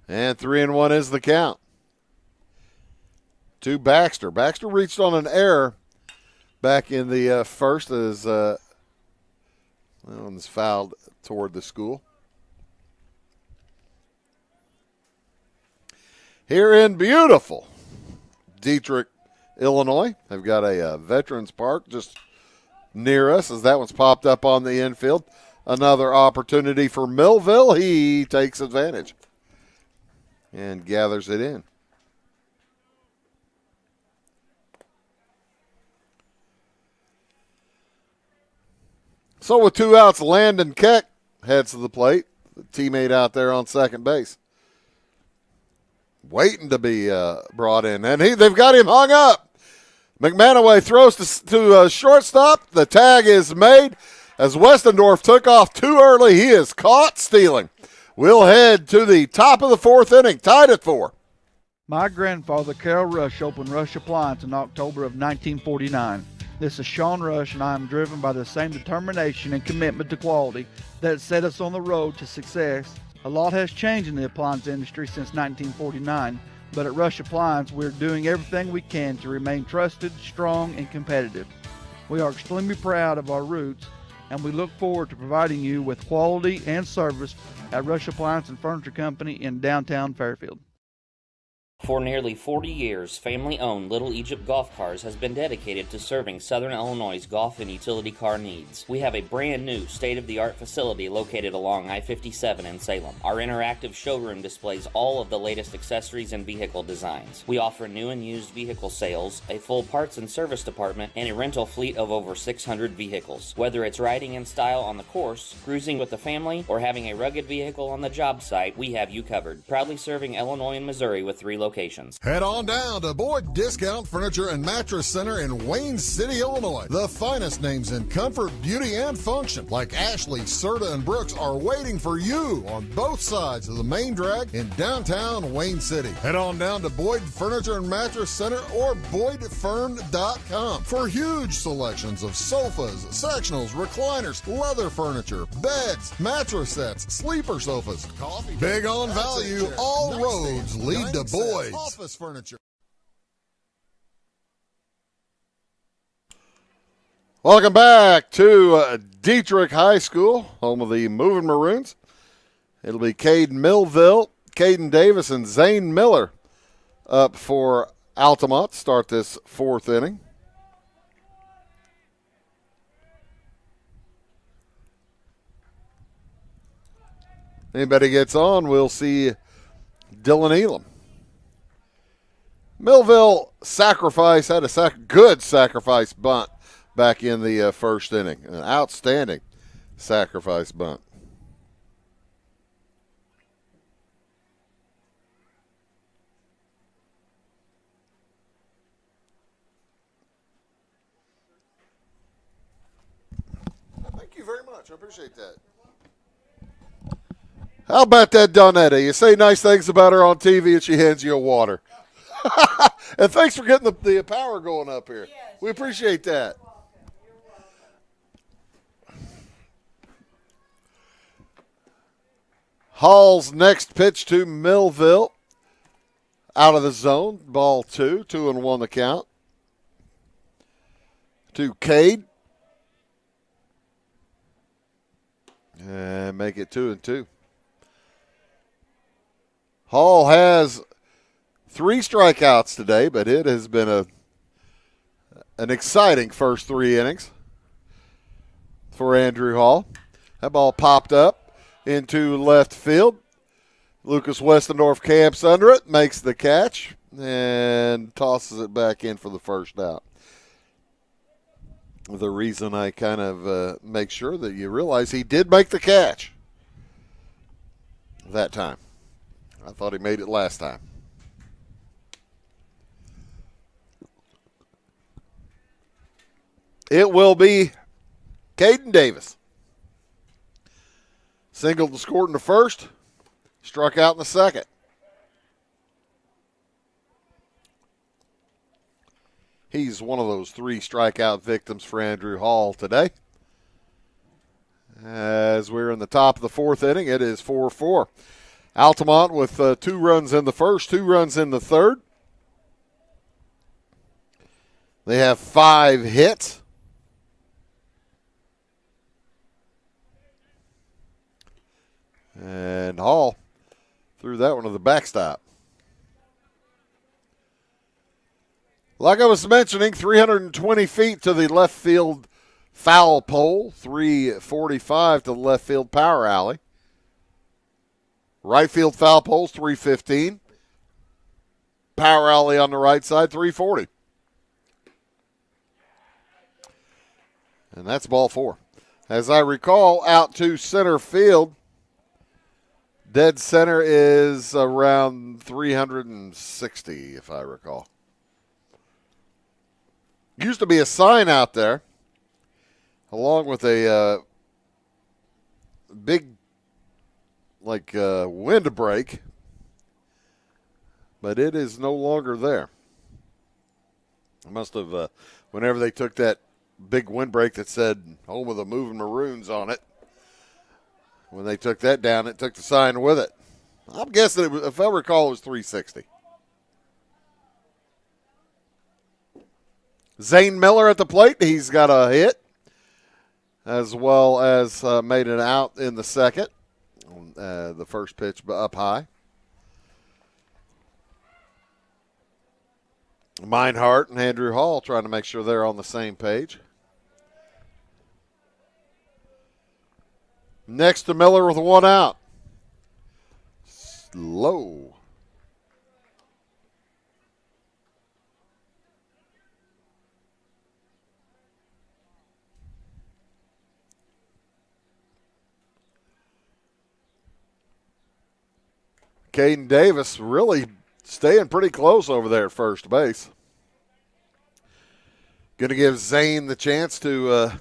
And 3-1 is the count. To Baxter. Baxter reached on an error back in the first as was fouled toward the school. Here in beautiful Dieterich, Illinois, they've got a Veterans Park just near us as that one's popped up on the infield. Another opportunity for Millville. He takes advantage and gathers it in. So with 2 outs, Landon Keck heads to the plate. The teammate out there on second base, waiting to be brought in. And they've got him hung up. McManaway throws to shortstop. The tag is made as Westendorf took off too early. He is caught stealing. We'll head to the top of the fourth inning, tied at 4. My grandfather, Carol Rush, opened Rush Appliance in October of 1949. This is Sean Rush, and I am driven by the same determination and commitment to quality that set us on the road to success. A lot has changed in the appliance industry since 1949, but at Rush Appliance, we're doing everything we can to remain trusted, strong, and competitive. We are extremely proud of our roots, and we look forward to providing you with quality and service at Rush Appliance and Furniture Company in downtown Fairfield. For nearly 40 years, family-owned Little Egypt Golf Cars has been dedicated to serving Southern Illinois' golf and utility car needs. We have a brand new state-of-the-art facility located along I-57 in Salem. Our interactive showroom displays all of the latest accessories and vehicle designs. We offer new and used vehicle sales, a full parts and service department, and a rental fleet of over 600 vehicles. Whether it's riding in style on the course, cruising with the family, or having a rugged vehicle on the job site, we have you covered. Proudly serving Illinois and Missouri with 3 locations. locations. Head on down to Boyd Discount Furniture and Mattress Center in Wayne City, Illinois. The finest names in comfort, beauty, and function, like Ashley, Serta, and Brooks, are waiting for you on both sides of the main drag in downtown Wayne City. Head on down to Boyd Furniture and Mattress Center or BoydFern.com for huge selections of sofas, sectionals, recliners, leather furniture, beds, mattress sets, sleeper sofas, coffee. Big on value, all roads lead to Boyd's. Office furniture. Welcome back to Dieterich High School, home of the Moving Maroons. It'll be Caden Millville, Caden Davis, and Zane Miller up for Altamont to start this fourth inning. Anybody gets on, we'll see Dylan Elam. Millville had a good sacrifice bunt back in the first inning. An outstanding sacrifice bunt. Thank you very much. I appreciate that. How about that Donetta? You say nice things about her on TV and she hands you a water. And thanks for getting the power going up here. Yes, we appreciate that. Hall's next pitch to Millville. Out of the zone. Ball 2. 2-1 the count. To Cade. And make it 2-2. Hall has 3 strikeouts today, but it has been an exciting first 3 innings for Andrew Hall. That ball popped up into left field. Lucas Westendorf camps under it, makes the catch, and tosses it back in for the first out. The reason I kind of make sure that you realize he did make the catch that time. I thought he made it last time. It will be Caden Davis. Singled and scored in the first. Struck out in the second. He's one of those 3 strikeout victims for Andrew Hall today. As we're in the top of the fourth inning, it is 4-4. Altamont with 2 runs in the first, 2 runs in the third. They have 5 hits. And Hall threw that one to the backstop. Like I was mentioning, 320 feet to the left field foul pole, 345 to the left field power alley. Right field foul poles, 315. Power alley on the right side, 340. And that's ball 4. As I recall, out to center field, dead center is around 360, if I recall. Used to be a sign out there, along with a big, windbreak, but it is no longer there. It must have, whenever they took that big windbreak that said home of the Moving Maroons on it, when they took that down, it took the sign with it. I'm guessing, if I recall, it was 360. Zane Miller at the plate. He's got a hit, as well as made an out in the second. The first pitch up high. Meinhardt and Andrew Hall trying to make sure they're on the same page. Next to Miller with 1 out. Slow. Caden Davis really staying pretty close over there at first base. Going to give Zane the chance to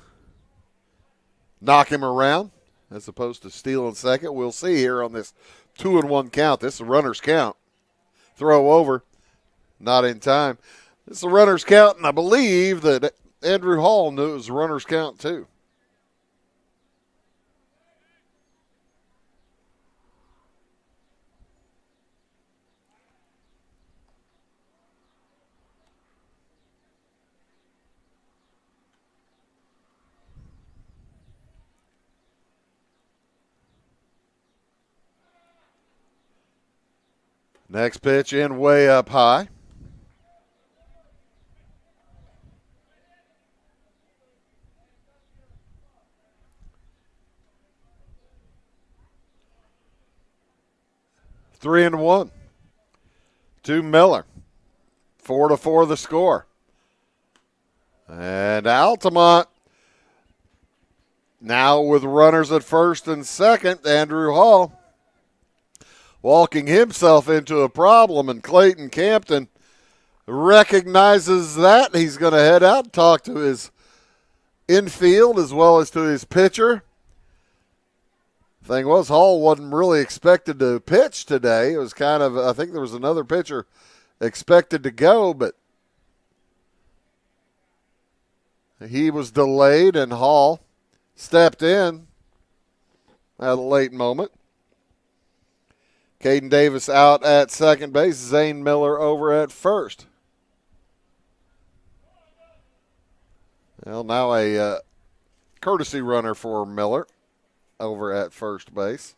knock him around as opposed to stealing second. We'll see here on this 2-1 count. This is a runner's count. Throw over, not in time. This is a runner's count, and I believe that Andrew Hall knew it was a runner's count too. Next pitch in way up high. Three and one to Miller. 4-4 the score. And Altamont now with runners at first and second. Andrew Hall walking himself into a problem, and Clayton Campton recognizes that. He's going to head out and talk to his infield as well as to his pitcher. Thing was, Hall wasn't really expected to pitch today. It was kind of, I think there was another pitcher expected to go, but he was delayed, and Hall stepped in at a late moment. Caden Davis out at second base. Zane Miller over at first. Well, now a courtesy runner for Miller over at first base.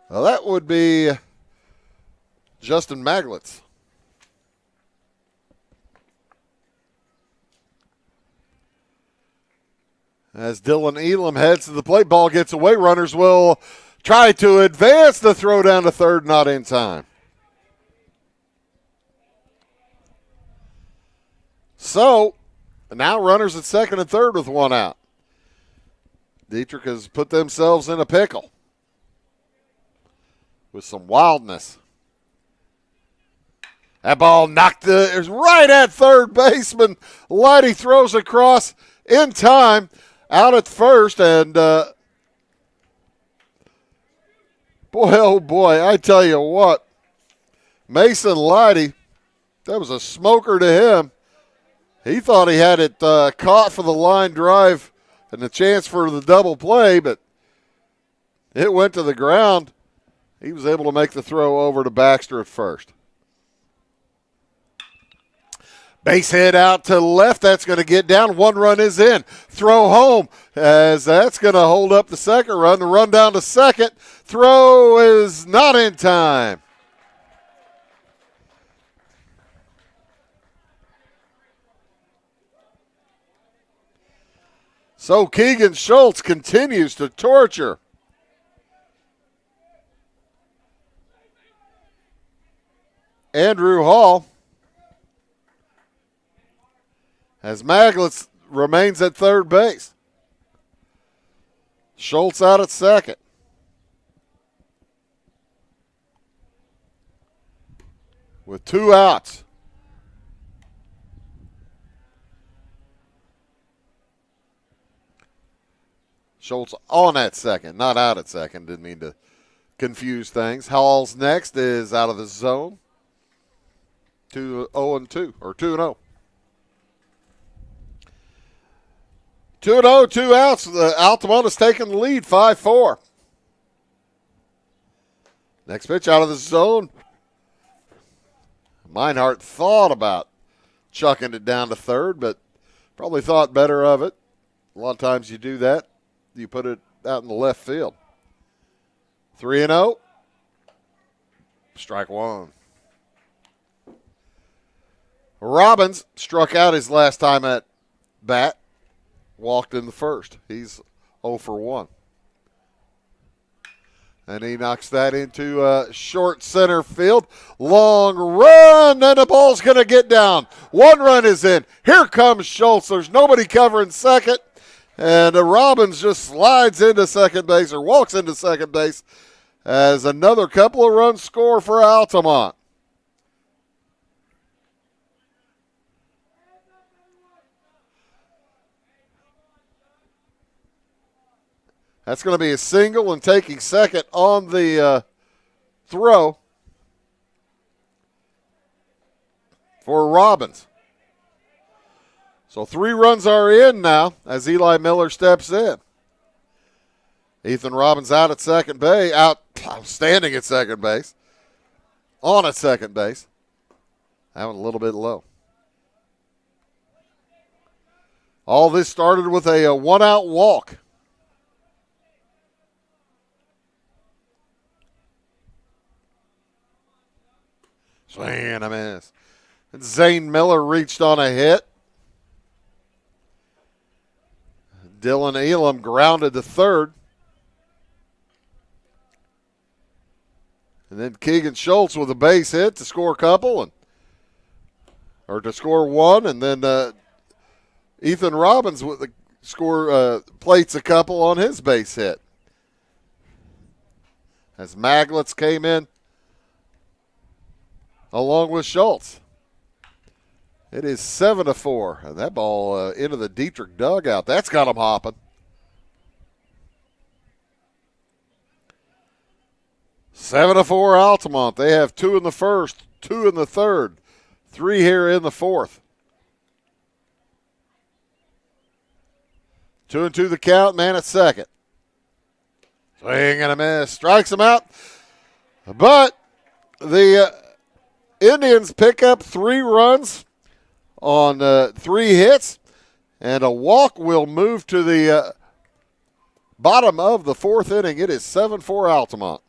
Well, that would be Justin Maglitz. As Dylan Elam heads to the plate, ball gets away. Runners will try to advance. The throw down to third, not in time. So, now runners at second and third with one out. Dieterich has put themselves in a pickle with some wildness. That ball knocked right at third baseman. Lighty throws across in time. Out at first, and boy, oh boy, I tell you what, Mason Lighty, that was a smoker to him. He thought he had it caught for the line drive and the chance for the double play, but it went to the ground. He was able to make the throw over to Baxter at first. Base hit out to left. That's going to get down. One run is in. Throw home as that's going to hold up the second run. The run down to second. Throw is not in time. So Keegan Schultz continues to torture Andrew Hall, as Maglitz remains at third base. Schultz out at second. With two outs. Schultz on at second, not out at second. Didn't mean to confuse things. Hall's next is out of the zone. 2-0, or 2-0. 2-0, two outs. The Altamont has taken the lead, 5-4. Next pitch out of the zone. Meinhardt thought about chucking it down to third, but probably thought better of it. A lot of times you do that. You put it out in the left field. 3-0. Strike one. Robbins struck out his last time at bat. Walked in the first. He's 0 for 1. And he knocks that into short center field. Long run, and the ball's going to get down. One run is in. Here comes Schultz. There's nobody covering second. And Robbins just slides into second base, or walks into second base, as another couple of runs score for Altamont. That's going to be a single and taking second on the throw for Robbins. So 3 runs are in now as Eli Miller steps in. Ethan Robbins out at second base, outstanding at second base, on at second base. That one a little bit low. All this started with a 1-out walk. Swing and a miss. Zane Miller reached on a hit. Dylan Elam grounded to third. And then Keegan Schultz with a base hit to score a couple, or to score one. And then Ethan Robbins with the score plates a couple on his base hit. As Maglitz came in along with Schultz. It is 7-4. And that ball into the Dieterich dugout. That's got him hopping. 7-4 Altamont. They have 2 in the first, 2 in the third, 3 here in the fourth. 2-2 the count, man at second. Swing and a miss. Strikes him out. But the Indians pick up 3 runs on 3 hits, and a walk will move to the bottom of the fourth inning. It is 7-4 Altamont.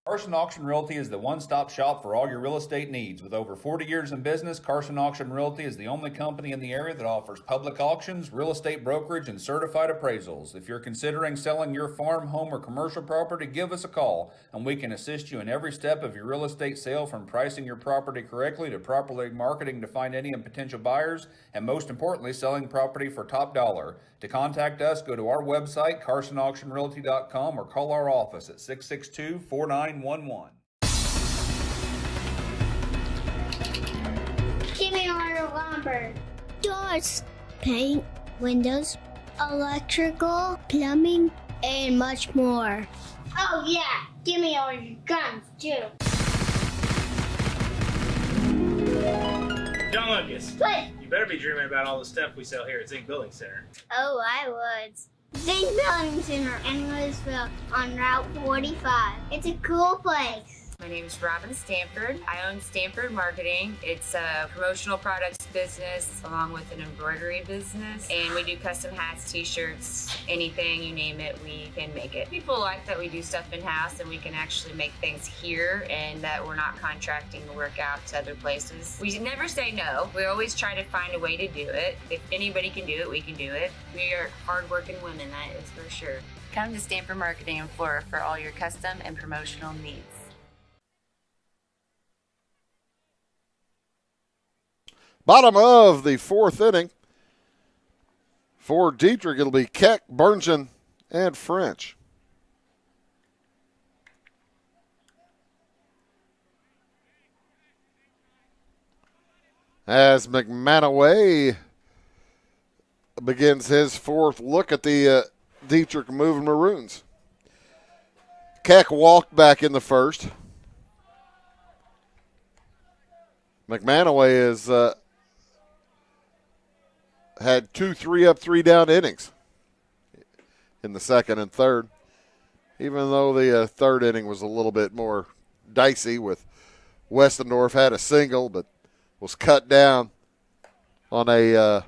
Carson Auction Realty is the one-stop shop for all your real estate needs. With over 40 years in business, Carson Auction Realty is the only company in the area that offers public auctions, real estate brokerage, and certified appraisals. If you're considering selling your farm, home, or commercial property, give us a call, and we can assist you in every step of your real estate sale, from pricing your property correctly to properly marketing to find any potential buyers, and most importantly, selling property for top dollar. To contact us, go to our website, carsonauctionrealty.com, or call our office at 662-4911. Give me all your lumber. Doors, paint, windows, electrical, plumbing, and much more. Oh yeah, give me all your guns too. John Lucas. What? You better be dreaming about all the stuff we sell here at Zink Building Center. Oh, I would. Zink Building Center in Louisville on Route 45. It's a cool place. My name is Robin Stanford. I own Stanford Marketing. It's a promotional products business along with an embroidery business. And we do custom hats, t-shirts, anything, you name it, we can make it. People like that we do stuff in-house and we can actually make things here and that we're not contracting the work out to other places. We never say no. We always try to find a way to do it. If anybody can do it, we can do it. We are hardworking women, that is for sure. Come to Stanford Marketing in Flora for all your custom and promotional needs. Bottom of the fourth inning. For Dieterich, it'll be Keck, Berngen, and French. As McManaway begins his fourth look at the Dieterich moving Maroons. Keck walked back in the first. McManaway is had 2 3-up, 3-down innings in the second and third, even though the third inning was a little bit more dicey with Westendorf had a single but was cut down on was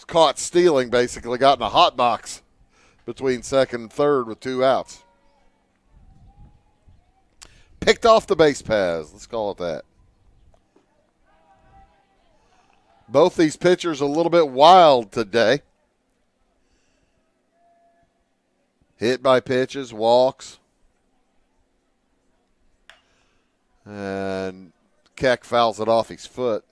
caught stealing, basically, got in a hot box between second and third with 2 outs. Picked off the base paths, let's call it that. Both these pitchers a little bit wild today. Hit by pitches, walks. And Keck fouls it off his foot.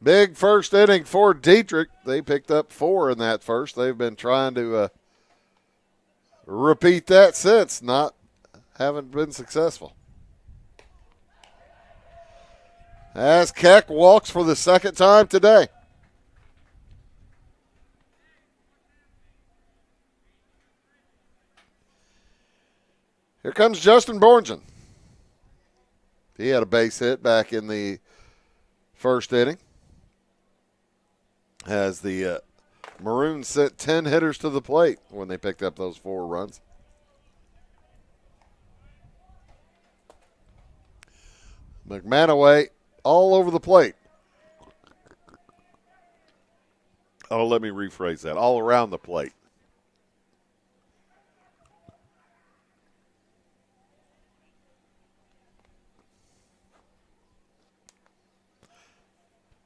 Big first inning for Dieterich. They picked up 4 in that first. They've been trying to repeat that since, haven't been successful. As Keck walks for the second time today. Here comes Justin Borgen. He had a base hit back in the first inning. As the Maroons sent 10 hitters to the plate when they picked up those 4 runs. McManaway all over the plate. Oh, let me rephrase that. All around the plate.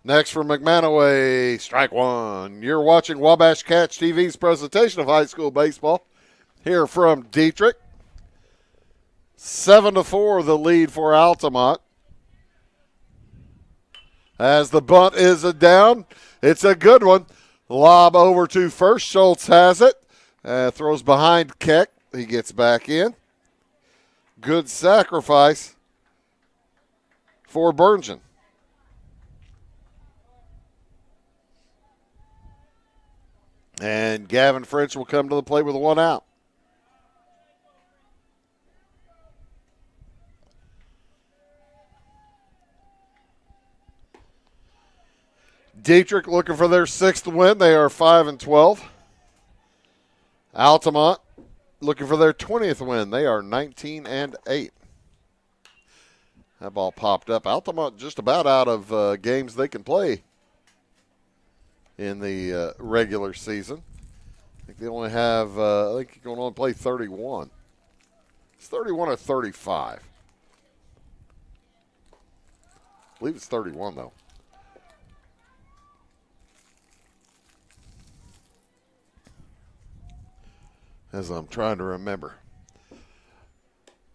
Next for McManaway, strike 1. You're watching Wabash Catch TV's presentation of high school baseball here from Dieterich. 7-4 the lead for Altamont. As the bunt is down, it's a good one. Lob over to first. Schultz has it. Throws behind Keck. He gets back in. Good sacrifice for Bergen. And Gavin French will come to the plate with a 1 out. Dieterich looking for their 6th win. They are 5-12. Altamont looking for their 20th win. They are 19-8. That ball popped up. Altamont just about out of games they can play in the regular season. I think they only have, I think you can only play 31. It's 31 or 35. I believe it's 31, though. As I'm trying to remember.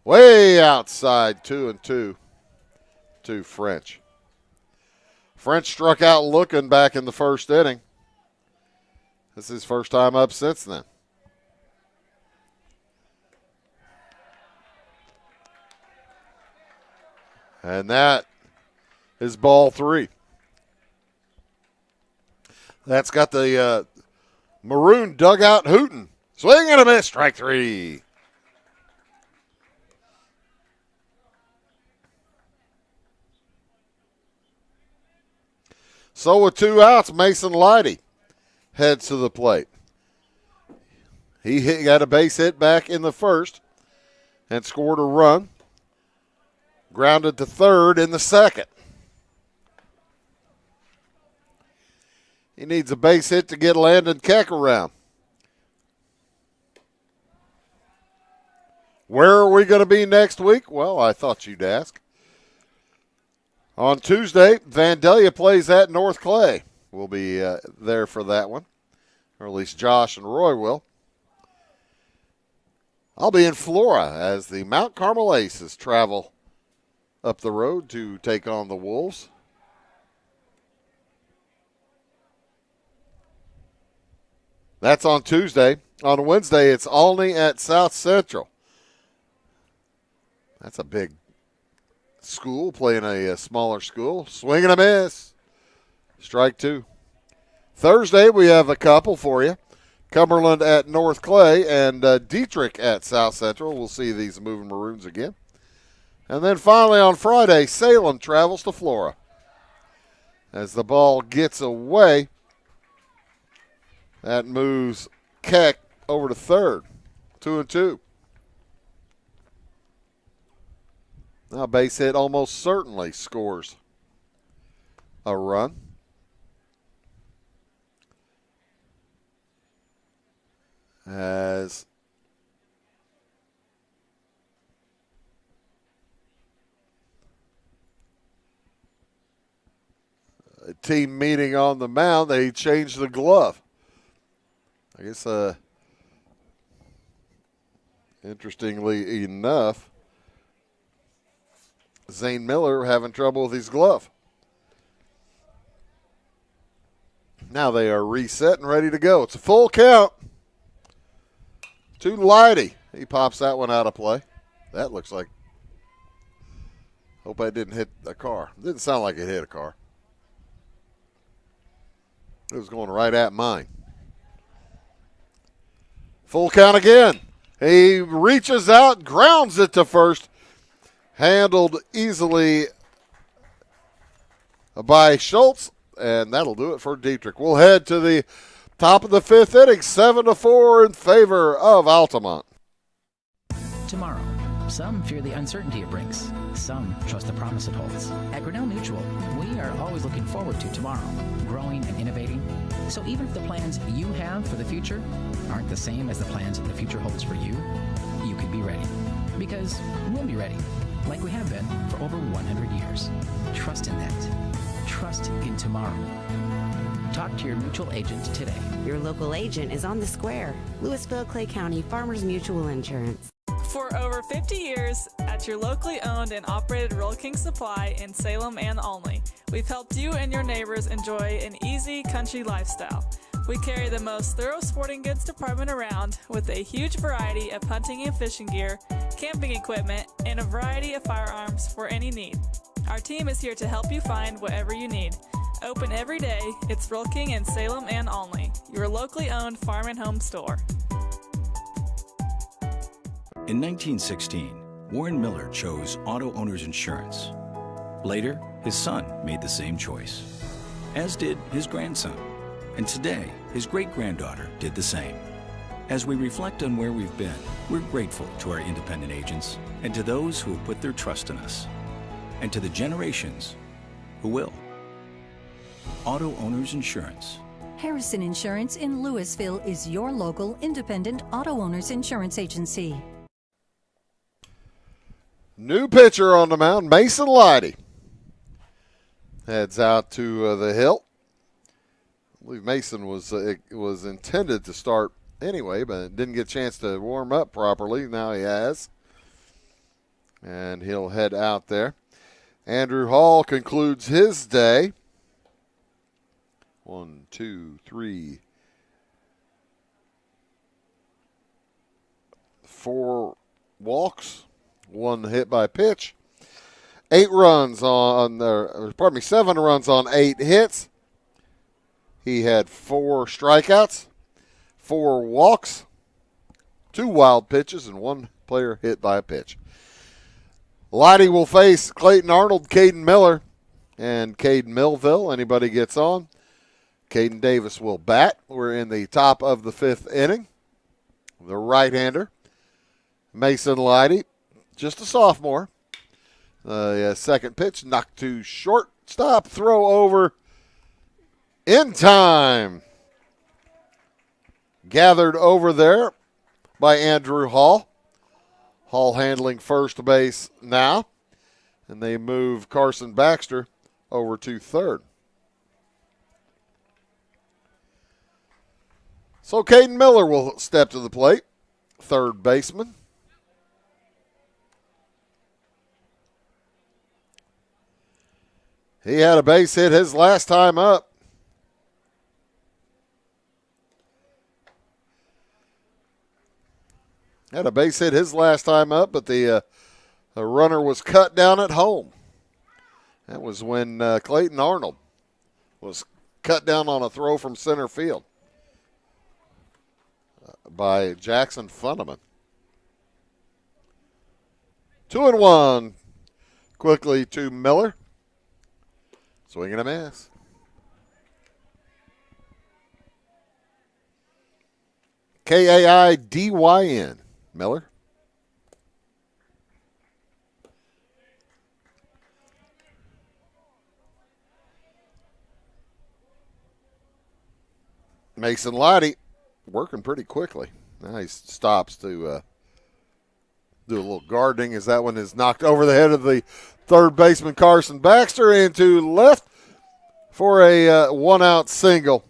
Way outside, 2-2 to French. French struck out looking back in the first inning. This is his first time up since then. And that is ball 3. That's got the Maroon dugout hooting. Swing and a miss, strike 3. So with 2 outs, Mason Leidy heads to the plate. He got a base hit back in the first and scored a run. Grounded to third in the second. He needs a base hit to get Landon Keck around. Where are we going to be next week? Well, I thought you'd ask. On Tuesday, Vandalia plays at North Clay. We'll be there for that one, or at least Josh and Roy will. I'll be in Flora as the Mount Carmel Aces travel up the road to take on the Wolves. That's on Tuesday. On Wednesday, it's Olney at South Central. That's a big school playing a smaller school. Swing and a miss. Strike 2. Thursday, we have a couple for you. Cumberland at North Clay and Dieterich at South Central. We'll see these moving Maroons again. And then finally on Friday, Salem travels to Flora. As the ball gets away, that moves Keck over to third. 2-2. Now base hit almost certainly scores a run. As a team meeting on the mound, they changed the glove. I guess interestingly enough, Zane Miller having trouble with his glove. Now they are reset and ready to go. It's a full count to Leidy. He pops that one out of play. That looks like, hope I didn't hit a car. Didn't sound like it hit a car. It was going right at mine. Full count again. He reaches out, grounds it to first. Handled easily by Schultz, and that'll do it for Dieterich. We'll head to the top of the fifth inning, 7-4 in favor of Altamont. Tomorrow, some fear the uncertainty it brings. Some trust the promise it holds. At Grinnell Mutual, we are always looking forward to tomorrow, growing and innovating. So even if the plans you have for the future aren't the same as the plans the future holds for you, you can be ready. Because we'll be ready, like we have been for over 100 years. Trust in that. Trust in tomorrow. Talk to your mutual agent today. Your local agent is on the square. Louisville, Clay County Farmers Mutual Insurance. For over 50 years, at your locally owned and operated Roll King Supply in Salem and Olney, we've helped you and your neighbors enjoy an easy country lifestyle. We carry the most thorough sporting goods department around with a huge variety of hunting and fishing gear, camping equipment, and a variety of firearms for any need. Our team is here to help you find whatever you need. Open every day, it's Roll King in Salem and Olney, your locally owned farm and home store. In 1916, Warren Miller chose Auto Owners Insurance. Later, his son made the same choice, as did his grandson. And today, his great-granddaughter did the same. As we reflect on where we've been, we're grateful to our independent agents and to those who have put their trust in us, and to the generations who will. Auto Owners Insurance. Harrison Insurance in Louisville is your local independent auto owners insurance agency. New pitcher on the mound, Mason Leidy. Heads out to the hill. I believe Mason was intended to start anyway, but didn't get a chance to warm up properly. Now he has. And he'll head out there. Andrew Hall concludes his day. 1, 2, 3, 4 walks. 1 hit by pitch. 7 runs on 8 hits. He had 4 strikeouts, 4 walks, 2 wild pitches, and 1 player hit by a pitch. Leidy will face Clayton Arnold, Caden Miller, and Caden Millville. Anybody gets on. Caden Davis will bat. We're in the top of the 5th inning. The right-hander, Mason Leidy. Just a sophomore. Second pitch, knocked to short. Stop, throw over. In time. Gathered over there by Andrew Hall. Hall handling first base now. And they move Carson Baxter over to third. So Caden Miller will step to the plate. Third baseman. He had a base hit his last time up. But the runner was cut down at home. That was when Clayton Arnold was cut down on a throw from center field by Jackson Funneman. 2-1 quickly to Miller. Swing and a miss. Kaidyn, Miller. Mason Leidy working pretty quickly. Now he stops to do a little gardening as that one is knocked over the head of the third baseman Carson Baxter into left for a one-out single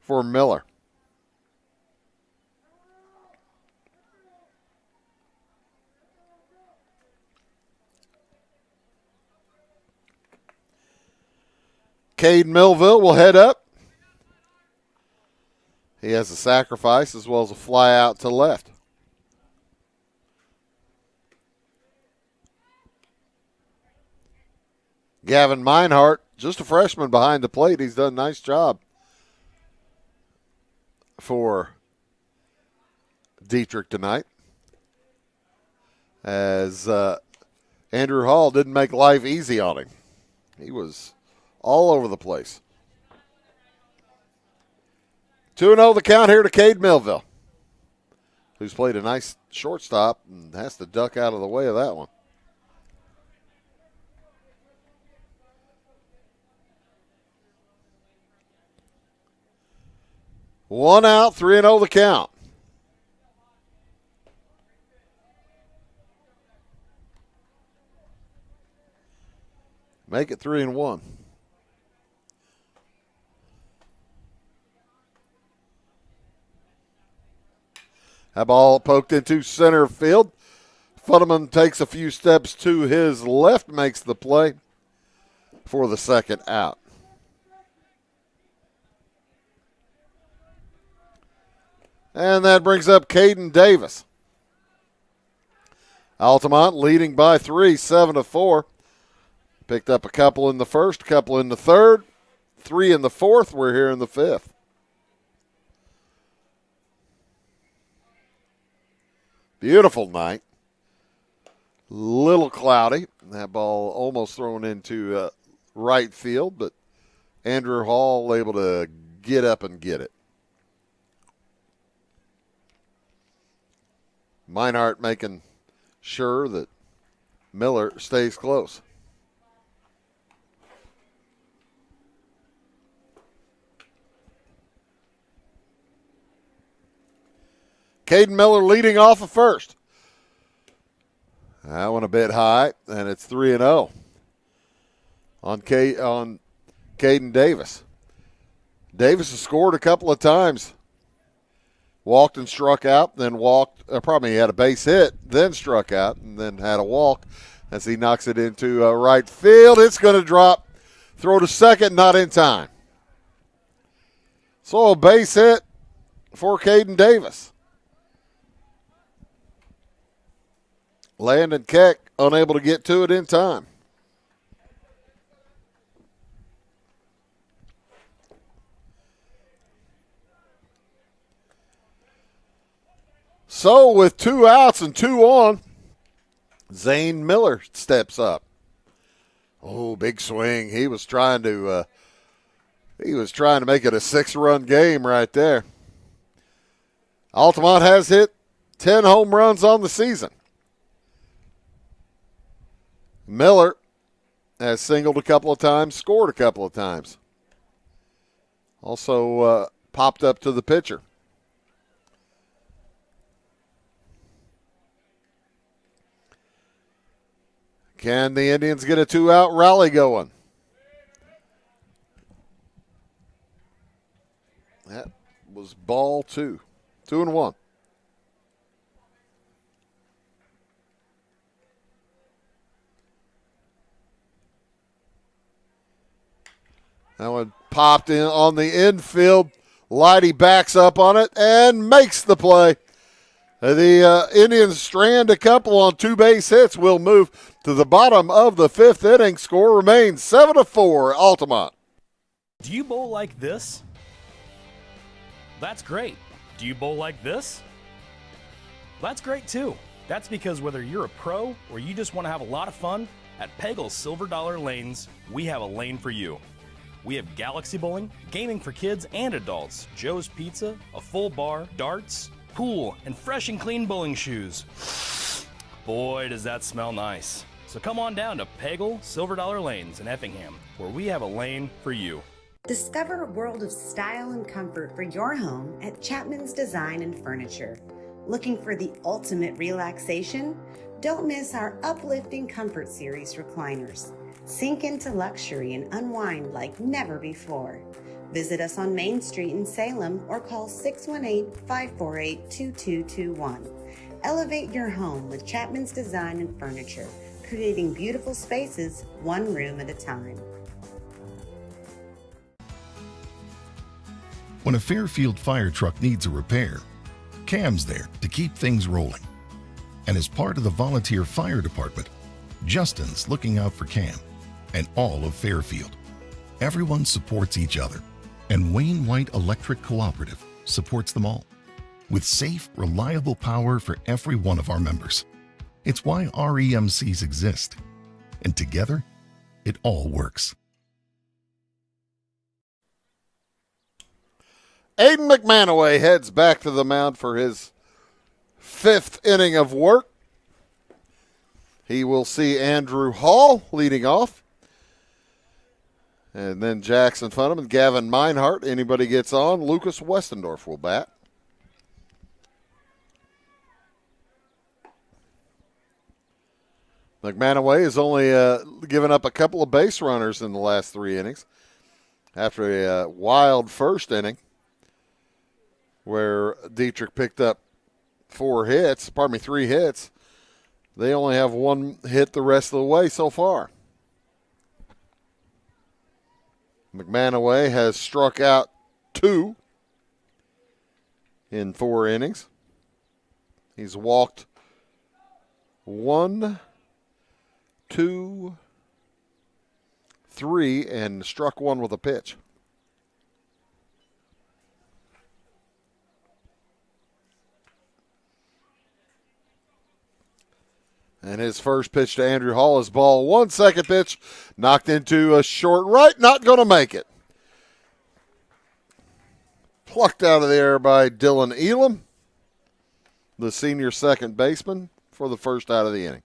for Miller. Cade Millville will head up. He has a sacrifice as well as a fly out to left. Gavin Meinhardt, just a freshman behind the plate. He's done a nice job for Dieterich tonight. As Andrew Hall didn't make life easy on him. He was all over the place. 2-0 the count here to Cade Millville, who's played a nice shortstop and has to duck out of the way of that one. One out, 3-0 the count. Make it 3-1. That ball poked into center field. Futterman takes a few steps to his left, makes the play for the second out. And that brings up Caden Davis. Altamont leading by 3, 7-4. Picked up a couple in the first, a couple in the third, 3 in the fourth. We're here in the fifth. Beautiful night. Little cloudy. That ball almost thrown into right field, but Andrew Hall able to get up and get it. Meinhardt making sure that Miller stays close. Caden Miller leading off of first. That one a bit high, and it's 3-0 on Caden Davis. Davis has scored a couple of times. Walked and struck out, then walked. Probably had a base hit, then struck out, and then had a walk as he knocks it into right field. It's going to drop. Throw to second, not in time. So a base hit for Caden Davis. Landon Keck unable to get to it in time. So with 2 outs and 2 on, Zane Miller steps up. Oh, big swing. He was trying to make it a 6-run game right there. Altamont has hit 10 home runs on the season. Miller has singled a couple of times, scored a couple of times. Also popped up to the pitcher. Can the Indians get a 2-out rally going? That was ball 2. 2-1. That one popped in on the infield. Lighty backs up on it and makes the play. The Indians strand a couple on 2 base hits. Will move to the bottom of the 5th inning. Score remains 7-4, Altamont. Do you bowl like this? That's great. Do you bowl like this? That's great too. That's because whether you're a pro or you just want to have a lot of fun, at Pegel's Silver Dollar Lanes, we have a lane for you. We have galaxy bowling, gaming for kids and adults, Joe's Pizza, a full bar, darts, pool, and fresh and clean bowling shoes. Boy, does that smell nice. So come on down to Pegel Silver Dollar Lanes in Effingham, where we have a lane for you. Discover a world of style and comfort for your home at Chapman's Design and Furniture. Looking for the ultimate relaxation? Don't miss our uplifting Comfort Series recliners. Sink into luxury and unwind like never before. Visit us on Main Street in Salem or call 618-548-2221. Elevate your home with Chapman's Design and Furniture, creating beautiful spaces one room at a time. When a Fairfield fire truck needs a repair, Cam's there to keep things rolling. And as part of the volunteer fire department, Justin's looking out for Cam and all of Fairfield. Everyone supports each other, and Wayne White Electric Cooperative supports them all, with safe, reliable power for every one of our members. It's why REMCs exist, and together, it all works. Aiden McManaway heads back to the mound for his 5th inning of work. He will see Andrew Hall leading off. And then Jackson Funneman, Gavin Meinhardt. Anybody gets on, Lucas Westendorf will bat. McManaway has only given up a couple of base runners in the last 3 innings after a wild first inning where Dieterich picked up 3 hits. They only have 1 hit the rest of the way so far. McManaway has struck out 2 in 4 innings. He's walked 1, 2, 3, and struck 1 with a pitch. And his first pitch to Andrew Hall is ball 1. Second pitch knocked into a short right, not going to make it. Plucked out of the air by Dylan Elam, the senior second baseman, for the first out of the inning.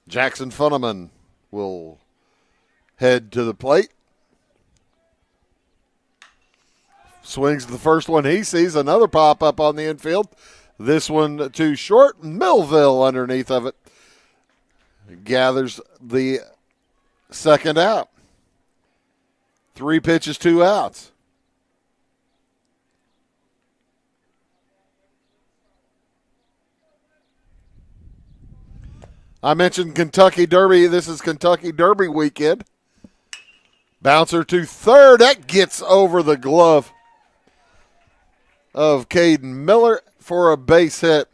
Jackson Funneman will head to the plate. Swings the first one he sees, another pop up on the infield. This one too short. Millville underneath of it gathers the second out. 3 pitches, 2 outs. I mentioned Kentucky Derby. This is Kentucky Derby weekend. Bouncer to third. That gets over the glove of Caden Miller for a base hit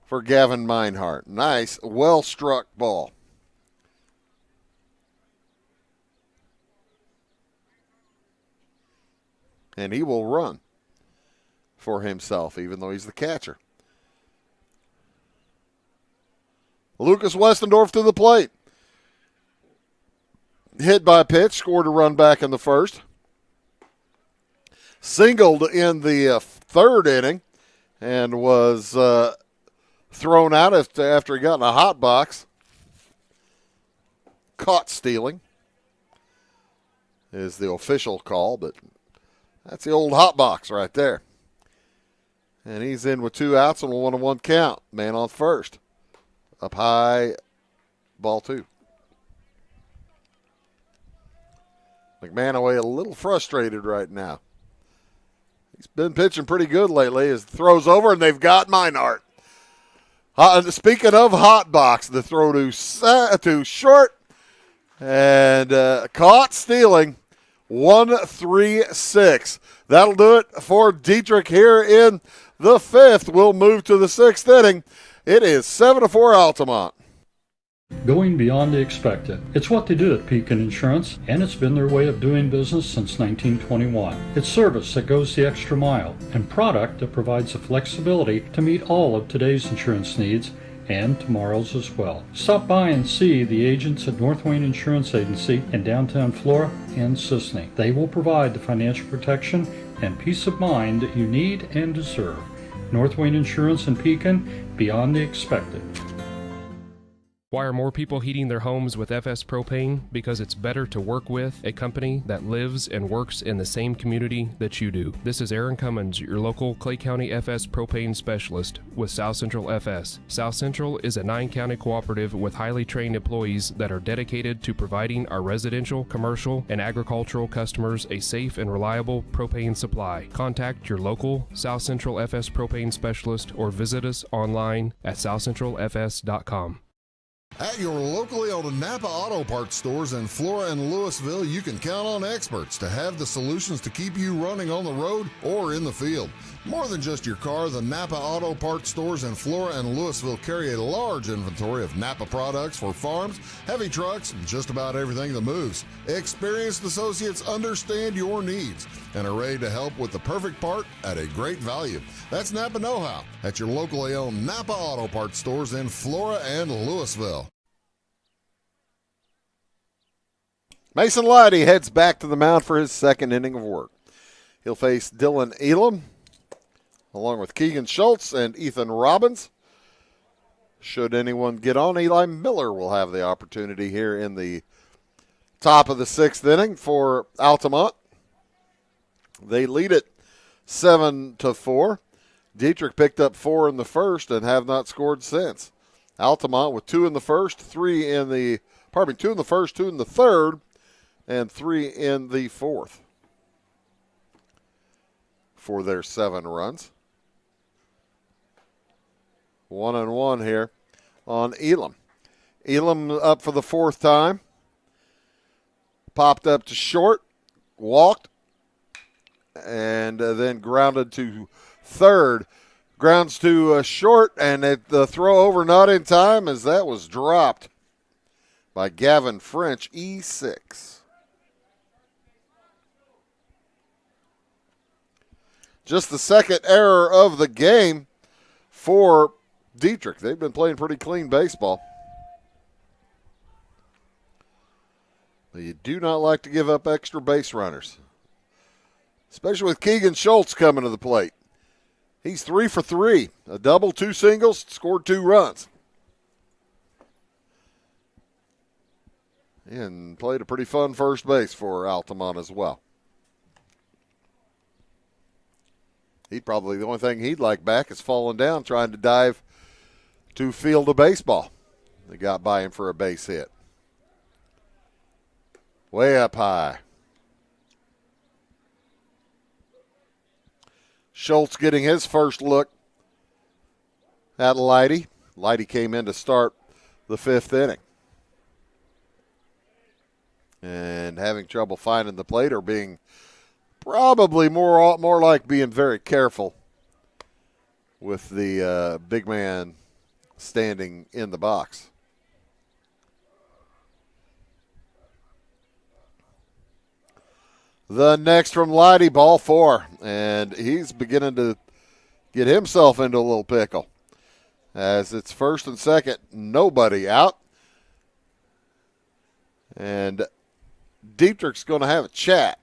for Gavin Meinhardt. Nice, well-struck ball. And he will run for himself, even though he's the catcher. Lucas Westendorf to the plate. Hit by pitch, scored a run back in the first. Singled in the 3rd inning and was thrown out after he got in a hot box. Caught stealing is the official call, but that's the old hot box right there. And he's in with 2 outs and a 1-1 count. Man on first. Up high, ball 2. McManaway a little frustrated right now. He's been pitching pretty good lately. His throws over, and they've got Meinhardt. Speaking of hot box, the throw to short, and caught stealing. 1-3-6. That'll do it for Dieterich here in the 5th. We'll move to the 6th inning. It is 7-4 Altamont. Going beyond the expected. It's what they do at Pekin Insurance, and it's been their way of doing business since 1921. It's service that goes the extra mile, and product that provides the flexibility to meet all of today's insurance needs and tomorrow's as well. Stop by and see the agents at North Wayne Insurance Agency in downtown Flora and Sisney. They will provide the financial protection and peace of mind that you need and deserve. North Wayne Insurance in Pekin, beyond the expected. Why are more people heating their homes with FS Propane? Because it's better to work with a company that lives and works in the same community that you do. This is Aaron Cummins, your local Clay County FS Propane specialist with South Central FS. South Central is a 9-county cooperative with highly trained employees that are dedicated to providing our residential, commercial, and agricultural customers a safe and reliable propane supply. Contact your local South Central FS Propane specialist or visit us online at southcentralfs.com. At your locally owned Napa Auto Parts stores in Flora and Louisville, you can count on experts to have the solutions to keep you running on the road or in the field. More than just your car, the Napa Auto Parts stores in Flora and Louisville carry a large inventory of Napa products for farms, heavy trucks, and just about everything that moves. Experienced associates understand your needs and are ready to help with the perfect part at a great value. That's Napa Know-How at your locally owned Napa Auto Parts stores in Flora and Louisville. Mason Leidy heads back to the mound for his second inning of work. He'll face Dylan Elam, along with Keegan Schultz and Ethan Robbins. Should anyone get on, Eli Miller will have the opportunity here in the top of the sixth inning for Altamont. They lead it 7-4. Dieterich picked up 4 in the first and have not scored since. Altamont with 2 in the first, 2 in the first, 2 in the third, and 3 in the fourth for their 7 runs. 1-1 here on Elam. Elam up for the 4th time. Popped up to short, walked, and then grounded to third. Grounds to short, and the throw over not in time as that was dropped by Gavin French, E6. Just the second error of the game for Dieterich. They've been playing pretty clean baseball. But you do not like to give up extra base runners, especially with Keegan Schultz coming to the plate. He's 3 for 3, a double, 2 singles, scored 2 runs. And played a pretty fun first base for Altamont as well. The only thing he'd like back is falling down trying to dive to field a baseball. They got by him for a base hit. Way up high. Schultz getting his first look at Leidy. Leidy came in to start the 5th inning. And having trouble finding the plate or being probably more like being very careful with the big man standing in the box. The next from Leidy, ball 4, and he's beginning to get himself into a little pickle. As it's 1st and 2nd, nobody out. And Dieterich's going to have a chat.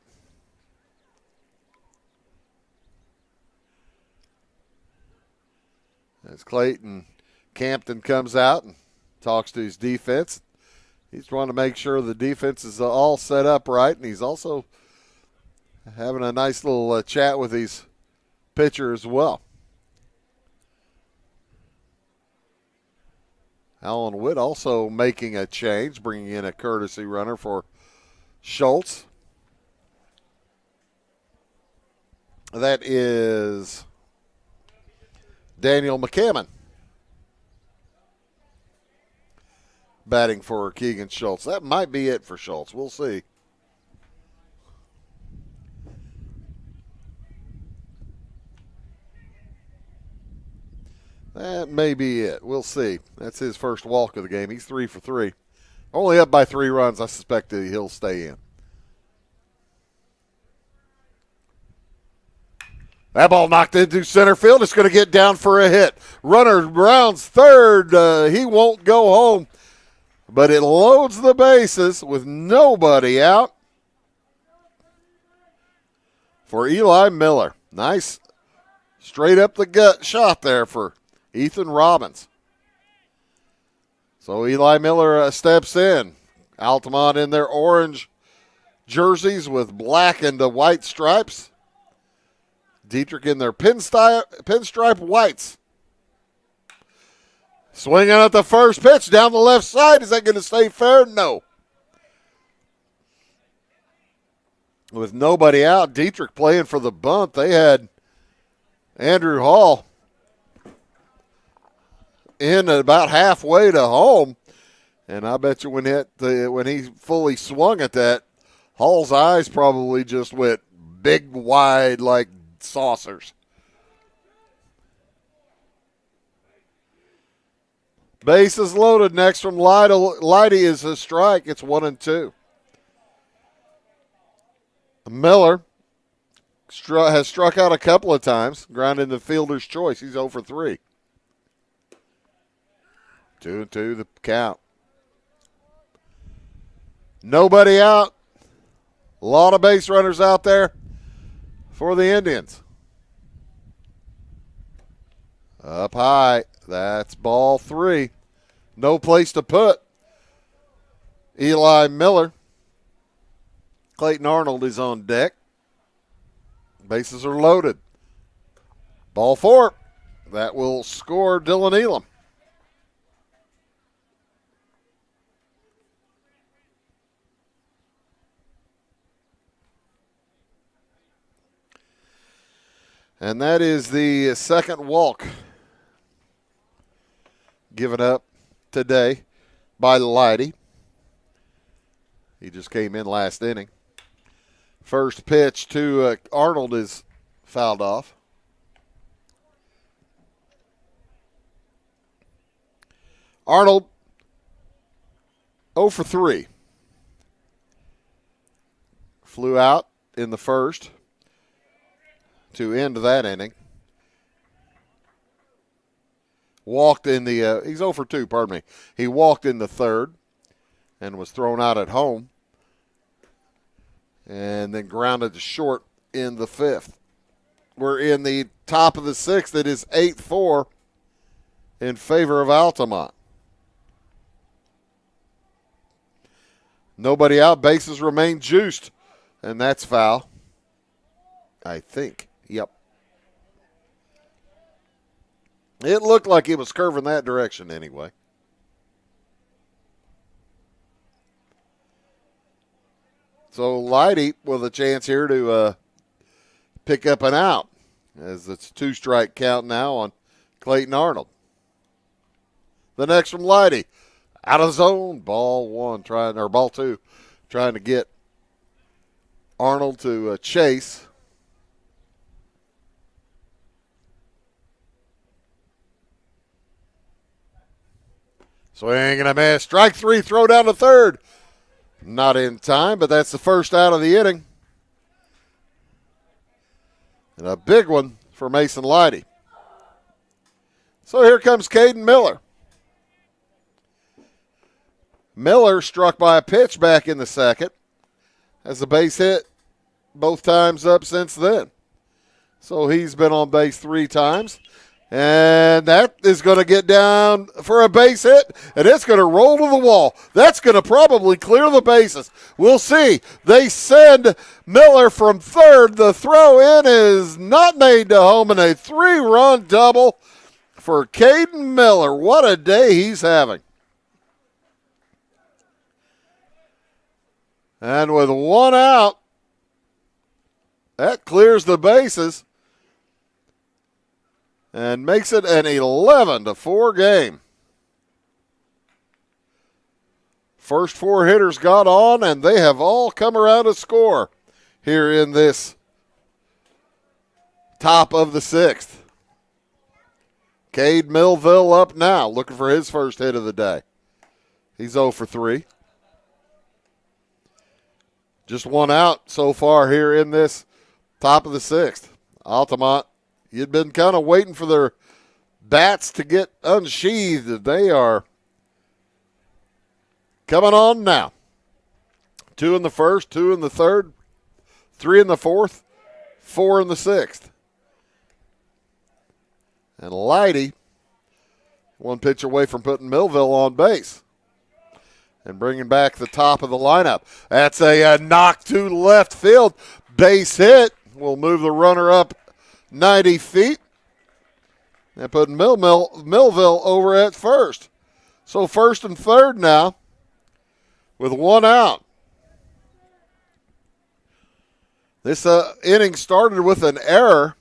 As Clayton Campton comes out and talks to his defense, he's trying to make sure the defense is all set up right, and he's also having a nice little chat with his pitcher as well. Alan Witt also making a change, bringing in a courtesy runner for Schultz. That is Daniel McCammon batting for Keegan Schultz. That might be it for Schultz. We'll see. That may be it. We'll see. That's his first walk of the game. He's 3 for 3. Only up by 3 runs. I suspect that he'll stay in. That ball knocked into center field. It's going to get down for a hit. Runner rounds third. He won't go home. But it loads the bases with nobody out for Eli Miller. Nice straight up the gut shot there for Ethan Robbins. So Eli Miller steps in. Altamont in their orange jerseys with black and white stripes. Dieterich in their pinstripe whites. Swinging at the first pitch down the left side. Is that going to stay fair? No. With nobody out, Dieterich playing for the bunt. They had Andrew Hall in about halfway to home. And I bet you when he fully swung at that, Hall's eyes probably just went big, wide, like saucers. Bases loaded. Next from Leidy is a strike. It's 1-2. Miller has struck out a couple of times, grounding the fielder's choice. He's 0 for 3. 2-2 the count. Nobody out. A lot of base runners out there for the Indians. Up high. That's ball 3. No place to put Eli Miller. Clayton Arnold is on deck. Bases are loaded. Ball 4. That will score Dylan Elam. And that is the second walk given up today by Leidy. He just came in last inning. First pitch to Arnold is fouled off. Arnold 0 for 3. Flew out in the first to end that inning. Walked in the, he's 0 for 2, pardon me. He walked in the third and was thrown out at home. And then grounded to short in the fifth. We're in the top of the sixth. It is 8-4 in favor of Altamont. Nobody out. Bases remain juiced. And that's foul. I think. Yep. It looked like it was curving that direction anyway. So Leidy with a chance here to pick up an out, as it's 2-strike count now on Clayton Arnold. The next from Leidy, out of zone, ball 2, trying to get Arnold to chase. Swing and a miss. Strike 3, throw down to third. Not in time, but that's the first out of the inning. And a big one for Mason Leidy. So here comes Caden Miller. Miller struck by a pitch back in the second. Has a base hit both times up since then. So he's been on base 3 times. And that is going to get down for a base hit, and it's going to roll to the wall. That's going to probably clear the bases. We'll see. They send Miller from third. The throw in is not made to home, and a 3-run double for Caden Miller. What a day he's having. And with 1 out, that clears the bases and makes it an 11-4 game. First 4 hitters got on, and they have all come around to score here in this top of the 6th. Cade Millville up now, looking for his first hit of the day. He's 0 for 3. Just 1 out so far here in this top of the 6th. Altamont, you'd been kind of waiting for their bats to get unsheathed. They are coming on now. 2 in the first, 2 in the third, 3 in the fourth, 4 in the 6th. And Leidy, 1 pitch away from putting Millville on base and bringing back the top of the lineup. That's a knock to left field. Base hit will move the runner up 90 feet. And putting Millville over at first. So first and third now with 1 out. This inning started with an error.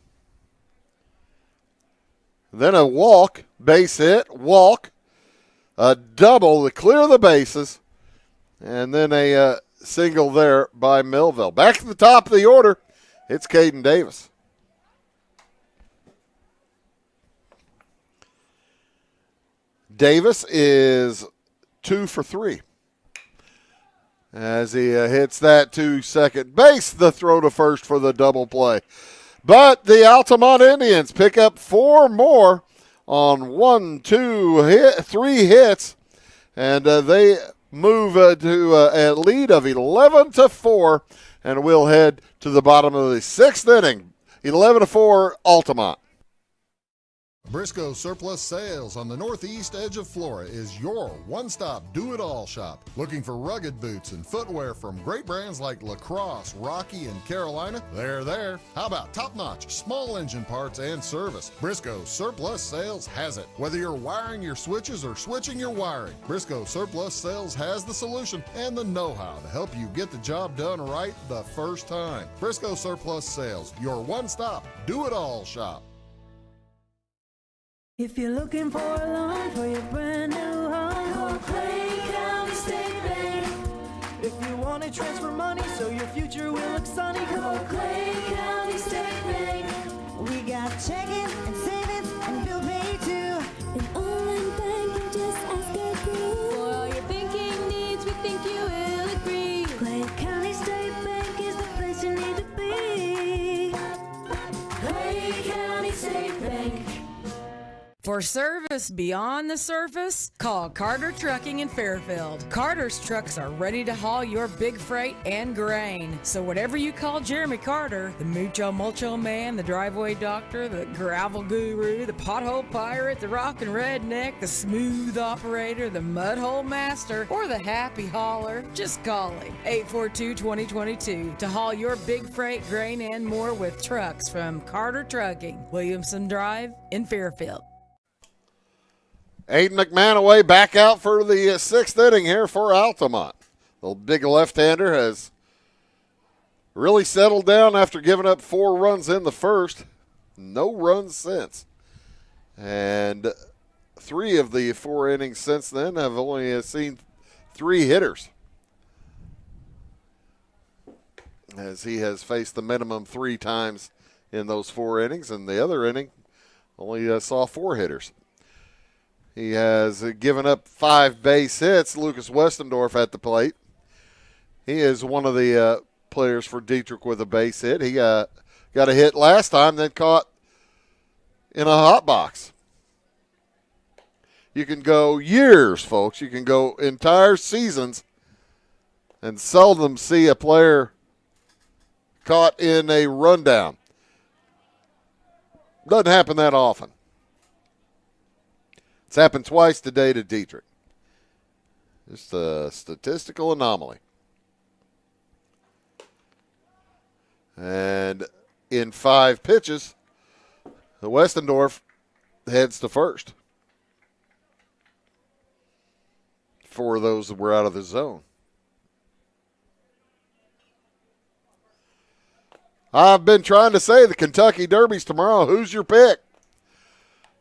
Then a walk, base hit, walk. A double to clear the bases, and then a single there by Millville. Back to the top of the order, it's Caden Davis. Davis is 2 for 3. As he hits that to second base, the throw to first for the double play. But the Altamont Indians pick up 4 more on 3 hits, and they move to a lead of 11-4, and we'll head to the bottom of the 6th inning. 11-4, Altamont. Briscoe Surplus Sales on the northeast edge of Flora is your one-stop do-it-all shop. Looking for rugged boots and footwear from great brands like Lacrosse, Rocky, and Carolina? They're there. How about top-notch small engine parts and service? Briscoe Surplus Sales has it. Whether you're wiring your switches or switching your wiring, Briscoe Surplus Sales has the solution and the know-how to help you get the job done right the first time. Briscoe Surplus Sales, your one-stop do-it-all shop. If you're looking for a loan for your brand new home, call Clay County State Bank. If you want to transfer money so your future will look sunny, call Clay County State Bank. We got checking and savings and bill pay too. An online bank, just ask our crew. For all your banking needs, we think you will agree. Clay County State Bank is the place you need to be. Clay County State Bank. For service beyond the surface, call Carter Trucking in Fairfield. Carter's trucks are ready to haul your big freight and grain. So whatever you call Jeremy Carter, the Mucho Mulcho Man, the driveway doctor, the gravel guru, the pothole pirate, the rockin' redneck, the smooth operator, the mudhole master, or the happy hauler, just call him. 842-2022 to haul your big freight, grain, and more with trucks from Carter Trucking, Williamson Drive in Fairfield. Aiden McManaway back out for the 6th inning here for Altamont. The big left-hander has really settled down after giving up 4 runs in the first. No runs since. And 3 of the 4 innings since then have only seen 3 hitters, as he has faced the minimum 3 times in those 4 innings, and the other inning only saw 4 hitters. He has given up 5 base hits. Lucas Westendorf at the plate. He is one of the players for Dieterich with a base hit. He got a hit last time, then caught in a hot box. You can go years, folks. You can go entire seasons and seldom see a player caught in a rundown. Doesn't happen that often. It's happened twice today to Dieterich. Just a statistical anomaly. And in 5 pitches, the Westendorf heads to first. 4 of those were out of the zone. I've been trying to say the Kentucky Derby's tomorrow. Who's your pick?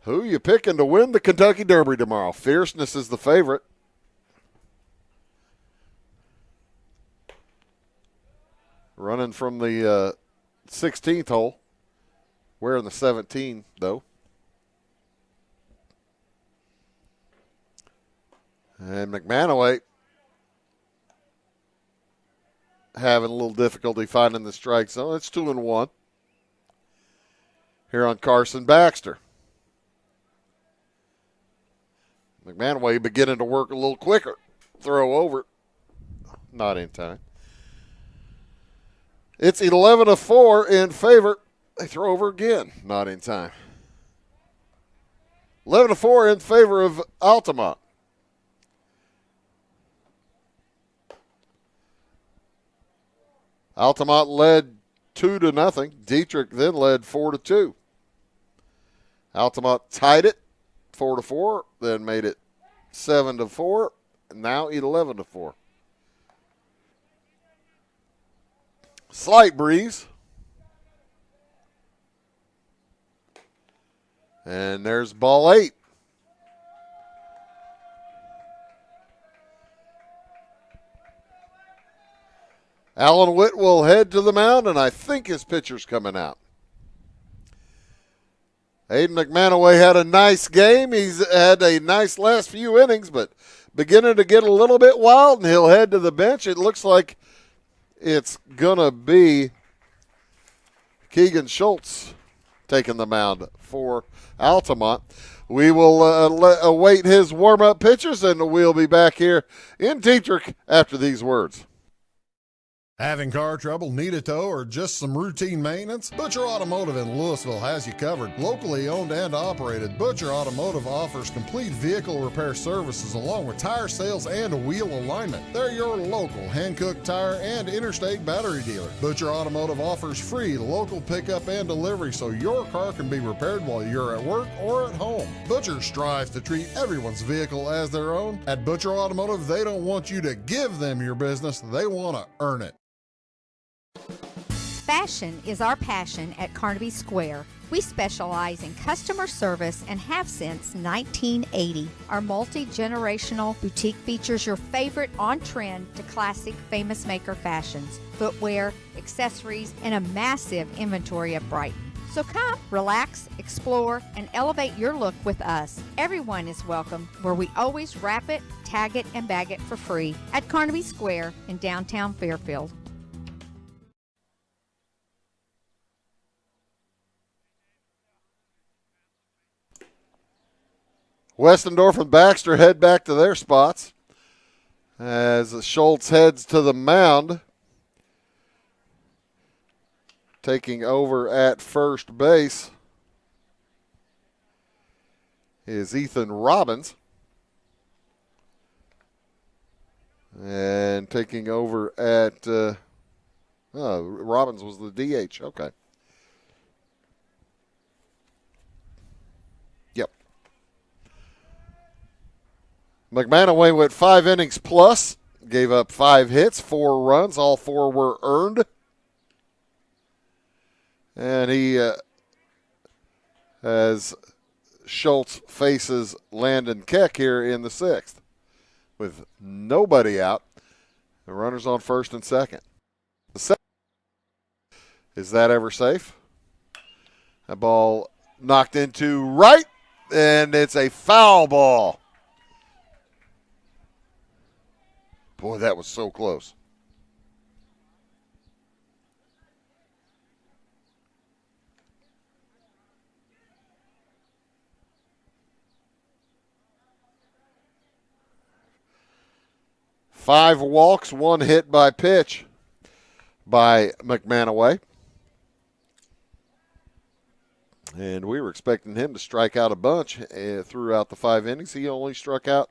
Who you picking to win the Kentucky Derby tomorrow? Fierceness is the favorite. Running from the 16th hole. Wearing the 17, though. And McManaway having a little difficulty finding the strike zone. It's 2-1 here on Carson Baxter. McManaway beginning to work a little quicker. Throw over. Not in time. It's 11-4 in favor. They throw over again. Not in time. 11-4 in favor of Altamont. Altamont led 2-0. Dieterich then led 4-2. Altamont tied it 4-4, then made it 7-4, and now 11-4. Slight breeze. And there's ball 8. Alan Witt will head to the mound, and I think his pitcher's coming out. Aiden McManaway had a nice game. He's had a nice last few innings, but beginning to get a little bit wild, and he'll head to the bench. It looks like it's going to be Keegan Schultz taking the mound for Altamont. We will await his warm-up pitches, and we'll be back here in Dieterich after these words. Having car trouble, need a tow, or just some routine maintenance? Butcher Automotive in Louisville has you covered. Locally owned and operated, Butcher Automotive offers complete vehicle repair services along with tire sales and wheel alignment. They're your local Hankook tire and interstate battery dealer. Butcher Automotive offers free local pickup and delivery so your car can be repaired while you're at work or at home. Butcher strives to treat everyone's vehicle as their own. At Butcher Automotive, they don't want you to give them your business, they want to earn it. Fashion is our passion at Carnaby Square. We specialize in customer service and have since 1980. Our multi-generational boutique features your favorite on-trend to classic Famous Maker fashions, footwear, accessories, and a massive inventory of Brighton. So come, relax, explore, and elevate your look with us. Everyone is welcome, where we always wrap it, tag it, and bag it for free at Carnaby Square in downtown Fairfield. Westendorf and Baxter head back to their spots as Schultz heads to the mound. Taking over at first base is Ethan Robbins. And taking over at, Robbins was the DH. Okay. McManaway went 5 innings plus, gave up 5 hits, 4 runs. All 4 were earned. And he, as Schultz faces Landon Keck here in the 6th with nobody out. The runners on first and second. Is that ever safe? That ball knocked into right, and it's a foul ball. Boy, that was so close. Five walks, 1 hit by pitch by McManaway. And we were expecting him to strike out a bunch throughout the 5 innings. He only struck out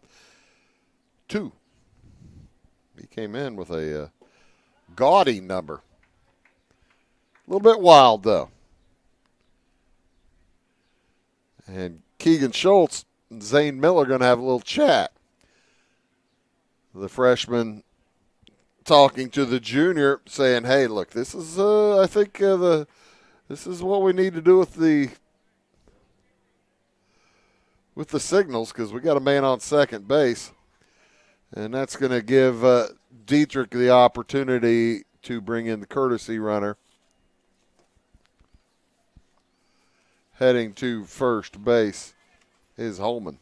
2. He came in with a gaudy number. A little bit wild, though. And Keegan Schultz and Zane Miller are going to have a little chat. The freshman talking to the junior, saying, hey, look, this is, I think, this is what we need to do with the signals, because we got a man on second base. And that's going to give Dieterich the opportunity to bring in the courtesy runner. Heading to first base is Holman.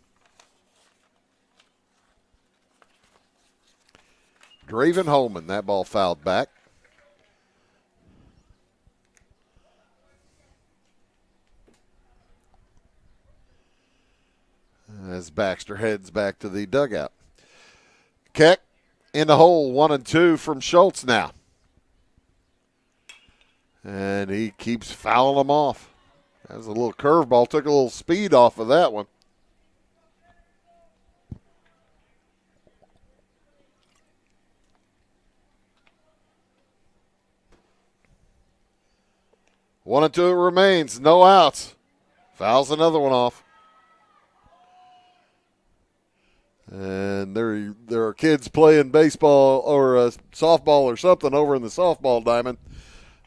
Draven Holman, that ball fouled back. As Baxter heads back to the dugout. Keck in the hole, 1-2 from Schultz now. And he keeps fouling them off. That was a little curveball, took a little speed off of that one. One and two it remains, no outs. Fouls another one off. And there are kids playing baseball or softball or something over in the softball diamond,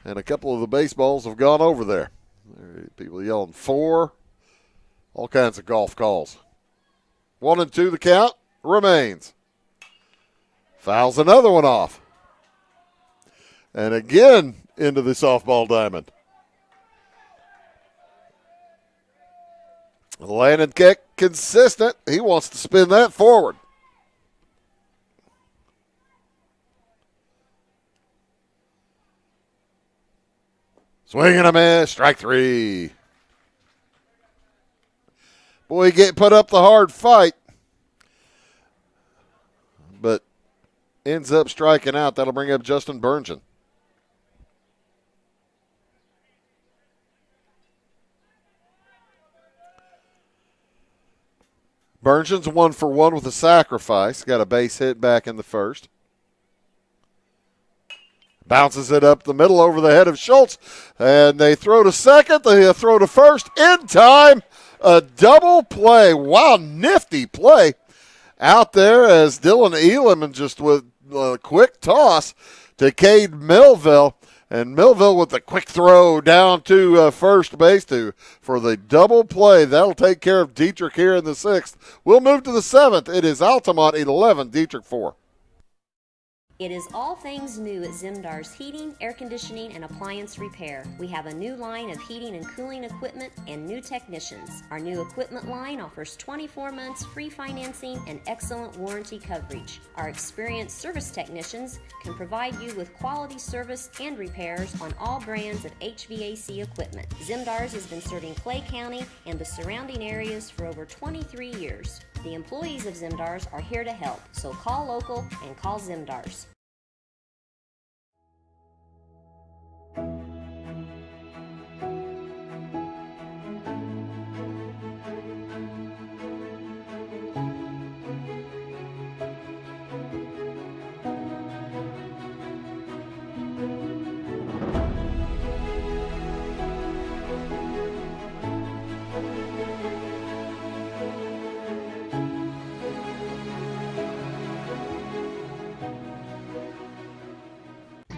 and a couple of the baseballs have gone over there. There are people yelling 4, all kinds of golf calls. 1-2 the count remains. Fouls another one off. And again into the softball diamond. Landon kick consistent. He wants to spin that forward. Swing and a miss. Strike three. Boy, he put up the hard fight, but ends up striking out. That'll bring up Justin Burngeon. Burngeon's 1-for-1 with a sacrifice. Got a base hit back in the first. Bounces it up the middle over the head of Schultz. And they throw to second. They throw to first. In time. A double play. Wow, nifty play out there as Dylan Elam just with a quick toss to Cade Millville. And Millville with a quick throw down to first base for the double play. That'll take care of Dieterich here in the sixth. We'll move to the seventh. It is Altamont 11, Dieterich 4. It is all things new at Zimdar's Heating, Air Conditioning, and Appliance Repair. We have a new line of heating and cooling equipment and new technicians. Our new equipment line offers 24 months free financing and excellent warranty coverage. Our experienced service technicians can provide you with quality service and repairs on all brands of HVAC equipment. Zimdar's has been serving Clay County and the surrounding areas for over 23 years. The employees of Zimdar's are here to help, so call local and call Zimdar's.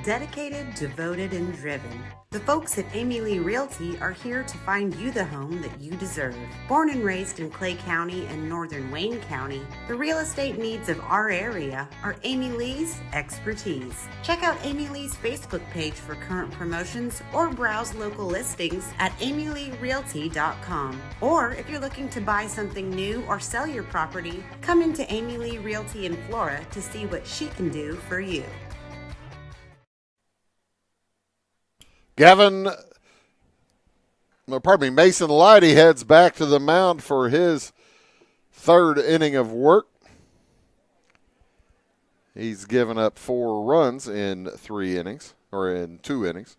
Dedicated, devoted, and driven. The folks at Amy Lee Realty are here to find you the home that you deserve. Born and raised in Clay County and northern Wayne County, the real estate needs of our area are Amy Lee's expertise. Check out Amy Lee's Facebook page for current promotions or browse local listings at amyleerealty.com. Or if you're looking to buy something new or sell your property, come into Amy Lee Realty in Flora to see what she can do for you. Mason Leidy heads back to the mound for his third inning of work. He's given up 4 runs in 3 innings, or in 2 innings.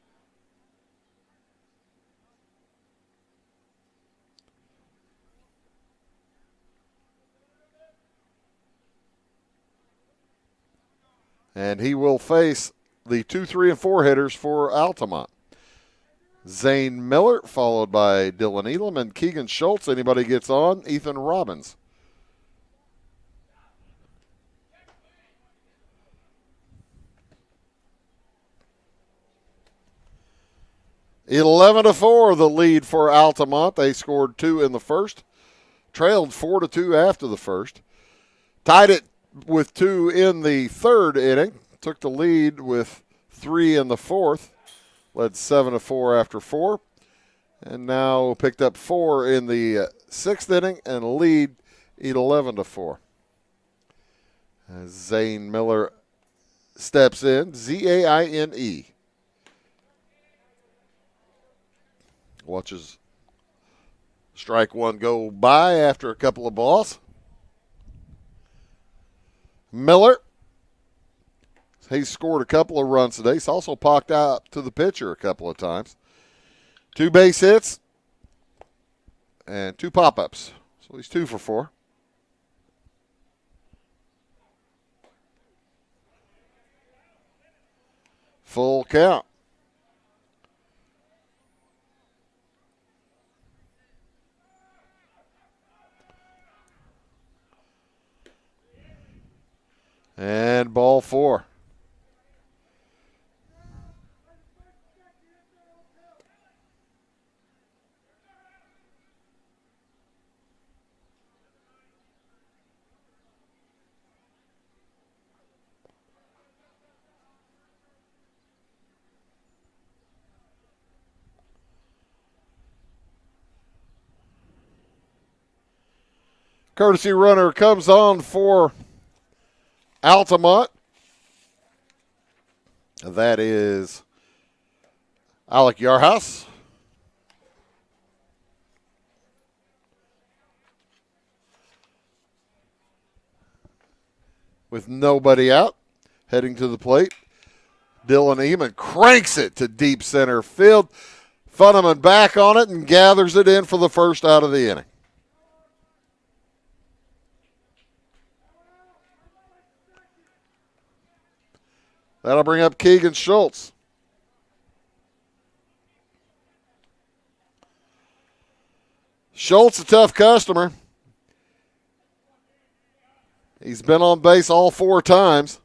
And he will face the 2, 3, and 4 hitters for Altamont. Zane Miller, followed by Dylan Elam and Keegan Schultz. Anybody gets on, Ethan Robbins. (11-4) the lead for Altamont. They scored 2 in the first, trailed 4-2 after the first, tied it with 2 in the third inning, took the lead with 3 in the fourth. Led 7-4 after 4, and now picked up 4 in the sixth inning and lead 11-4. As Zane Miller steps in, Zaine. Watches strike one go by after a couple of balls. Miller. He's scored a couple of runs today. He's also popped out to the pitcher a couple of times. 2 base hits and 2 pop-ups. So he's 2 for 4. Full count. And ball 4. Courtesy runner comes on for Altamont. That is Alec Yarhouse. With nobody out, heading to the plate, Dylan Eamon cranks it to deep center field. Funneman back on it and gathers it in for the first out of the inning. That'll bring up Keegan Schultz. Schultz, a tough customer. He's been on base all 4 times.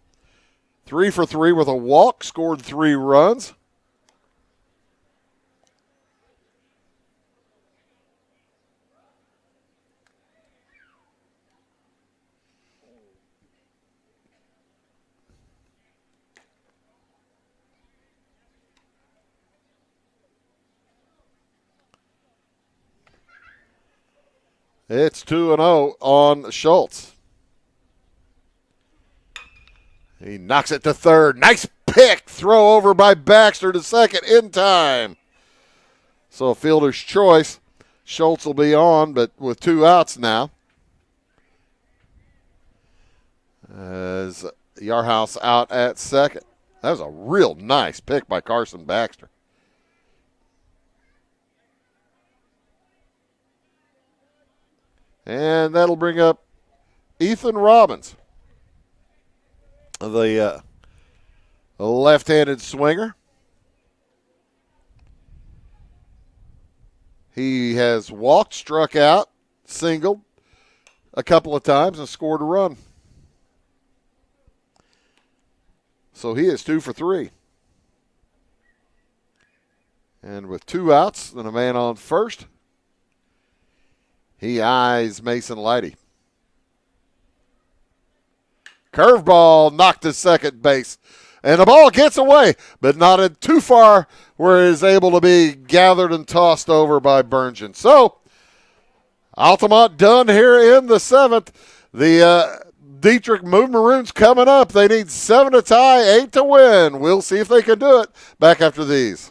3 for 3 with a walk, scored 3 runs. It's 2-0 on Schultz. He knocks it to third. Nice pick. Throw over by Baxter to second in time. So a fielder's choice. Schultz will be on, but with 2 outs now. As Yarhouse out at second. That was a real nice pick by Carson Baxter. And that'll bring up Ethan Robbins, the left-handed swinger. He has walked, struck out, singled a couple of times, and scored a run. So he is 2 for 3. And with 2 outs and a man on first, he eyes Mason Lighty. Curveball knocked to second base. And the ball gets away, but not too far where it is able to be gathered and tossed over by Burngeon. So, Altamont done here in the 7th. The Dieterich Maroons coming up. They need 7 to tie, 8 to win. We'll see if they can do it. Back after these.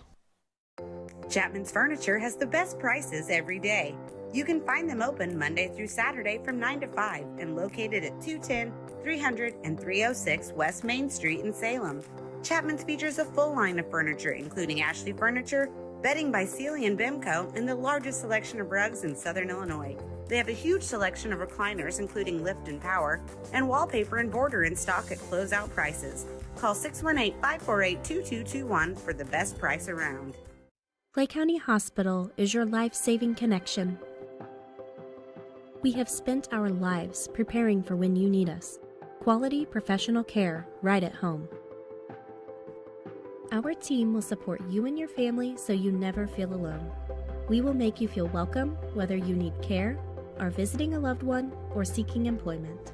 Chapman's Furniture has the best prices every day. You can find them open Monday through Saturday from 9 to 5 and located at 210, 300, and 306 West Main Street in Salem. Chapman's features a full line of furniture, including Ashley Furniture, bedding by Sealy and Bimco, and the largest selection of rugs in Southern Illinois. They have a huge selection of recliners, including lift and power, and wallpaper and border in stock at closeout prices. Call 618-548-2221 for the best price around. Clay County Hospital is your life-saving connection. We have spent our lives preparing for when you need us. Quality professional care right at home. Our team will support you and your family so you never feel alone. We will make you feel welcome whether you need care, are visiting a loved one, or seeking employment.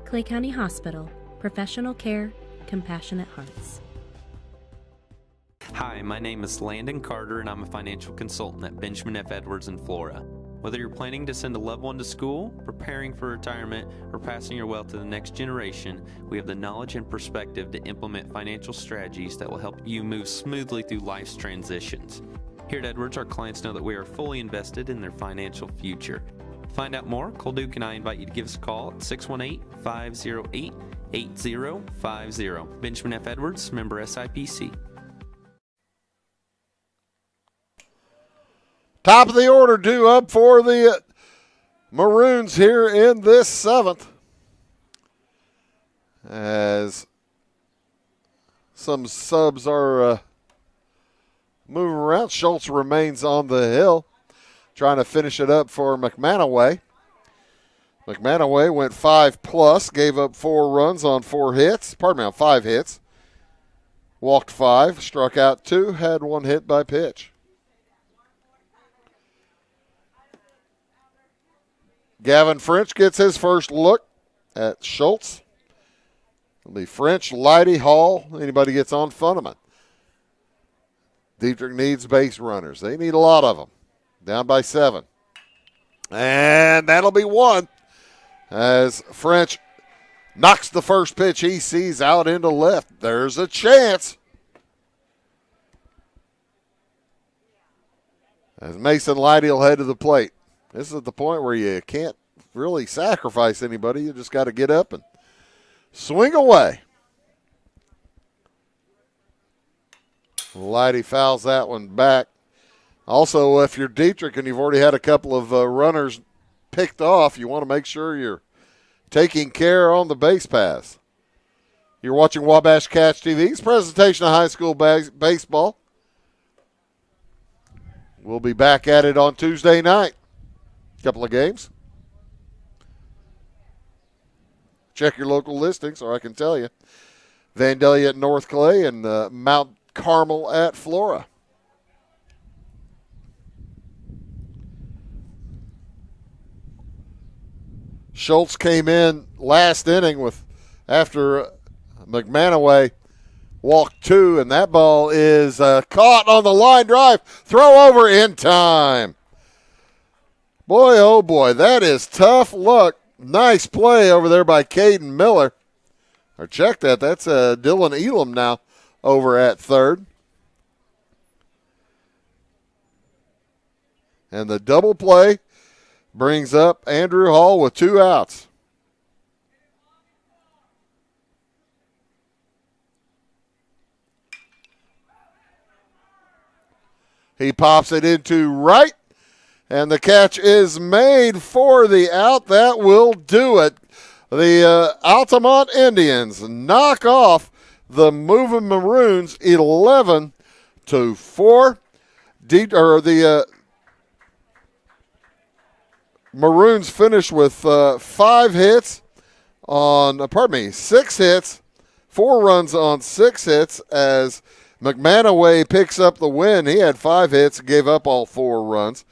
Clay County Hospital. Professional care, compassionate hearts. Hi, my name is Landon Carter and I'm a financial consultant at Benjamin F. Edwards in Flora. Whether you're planning to send a loved one to school, preparing for retirement, or passing your wealth to the next generation, we have the knowledge and perspective to implement financial strategies that will help you move smoothly through life's transitions. Here at Edwards, our clients know that we are fully invested in their financial future. To find out more, Cole Duke and I invite you to give us a call at 618-508-8050. Benjamin F. Edwards, member SIPC. Top of the order due up for the Maroons here in this 7th. As some subs are moving around. Schultz remains on the hill, trying to finish it up for McManaway. McManaway went 5+, gave up 4 runs on 5 hits. Walked 5, struck out 2, had 1 hit by pitch. Gavin French gets his first look at Schultz. It'll be French, Lighty, Hall. Anybody gets on, Funneman. Dieterich needs base runners. They need a lot of them. Down by 7. And that'll be one as French knocks the first pitch he sees out into left. There's a chance. As Mason Lighty will head to the plate. This is the point where you can't really sacrifice anybody. You just got to get up and swing away. Lighty fouls that one back. Also, if you're Dieterich and you've already had a couple of runners picked off, you want to make sure you're taking care on the base paths. You're watching Wabash Catch TV's presentation of high school baseball. We'll be back at it on Tuesday night. Couple of games. Check your local listings, or I can tell you. Vandalia at North Clay and Mount Carmel at Flora. Schultz came in last inning after McManaway walked 2, and that ball is caught on the line drive. Throw over in time. Boy, oh boy, that is tough luck. Nice play over there by Caden Miller. Or check that. That's Dylan Elam now over at third. And the double play brings up Andrew Hall with 2 outs. He pops it into right, and the catch is made for the out. That will do it. The Altamont Indians knock off the Moving Maroons 11-4. The Maroons finish with 6 hits, 4 runs on 6 hits as McManaway picks up the win. He had 5 hits, gave up all 4 runs.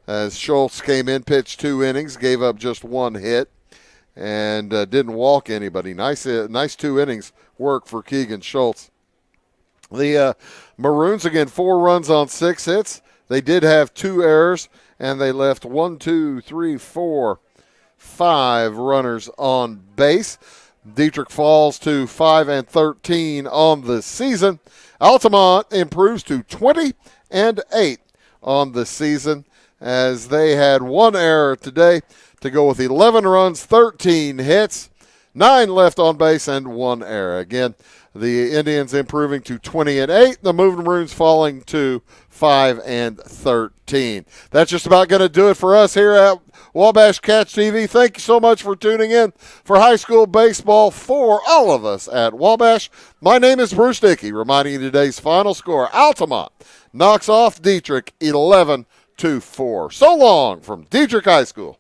As Schultz came in, pitched 2 innings, gave up just 1 hit, and didn't walk anybody. Nice 2 innings work for Keegan Schultz. The Maroons, again, 4 runs on 6 hits. They did have 2 errors, and they left 5 runners on base. Dieterich falls to 5-13 on the season. Altamont improves to 20-8 on the season as they had 1 error today to go with 11 runs, 13 hits, 9 left on base, and 1 error. Again, the Indians improving to 20-8. The Moving Maroons falling to 5-13. That's just about going to do it for us here at Wabash Catch TV. Thank you so much for tuning in for high school baseball for all of us at Wabash. My name is Bruce Dickey, reminding you today's final score. Altamont knocks off Dieterich 11-4. So long from Dieterich High School.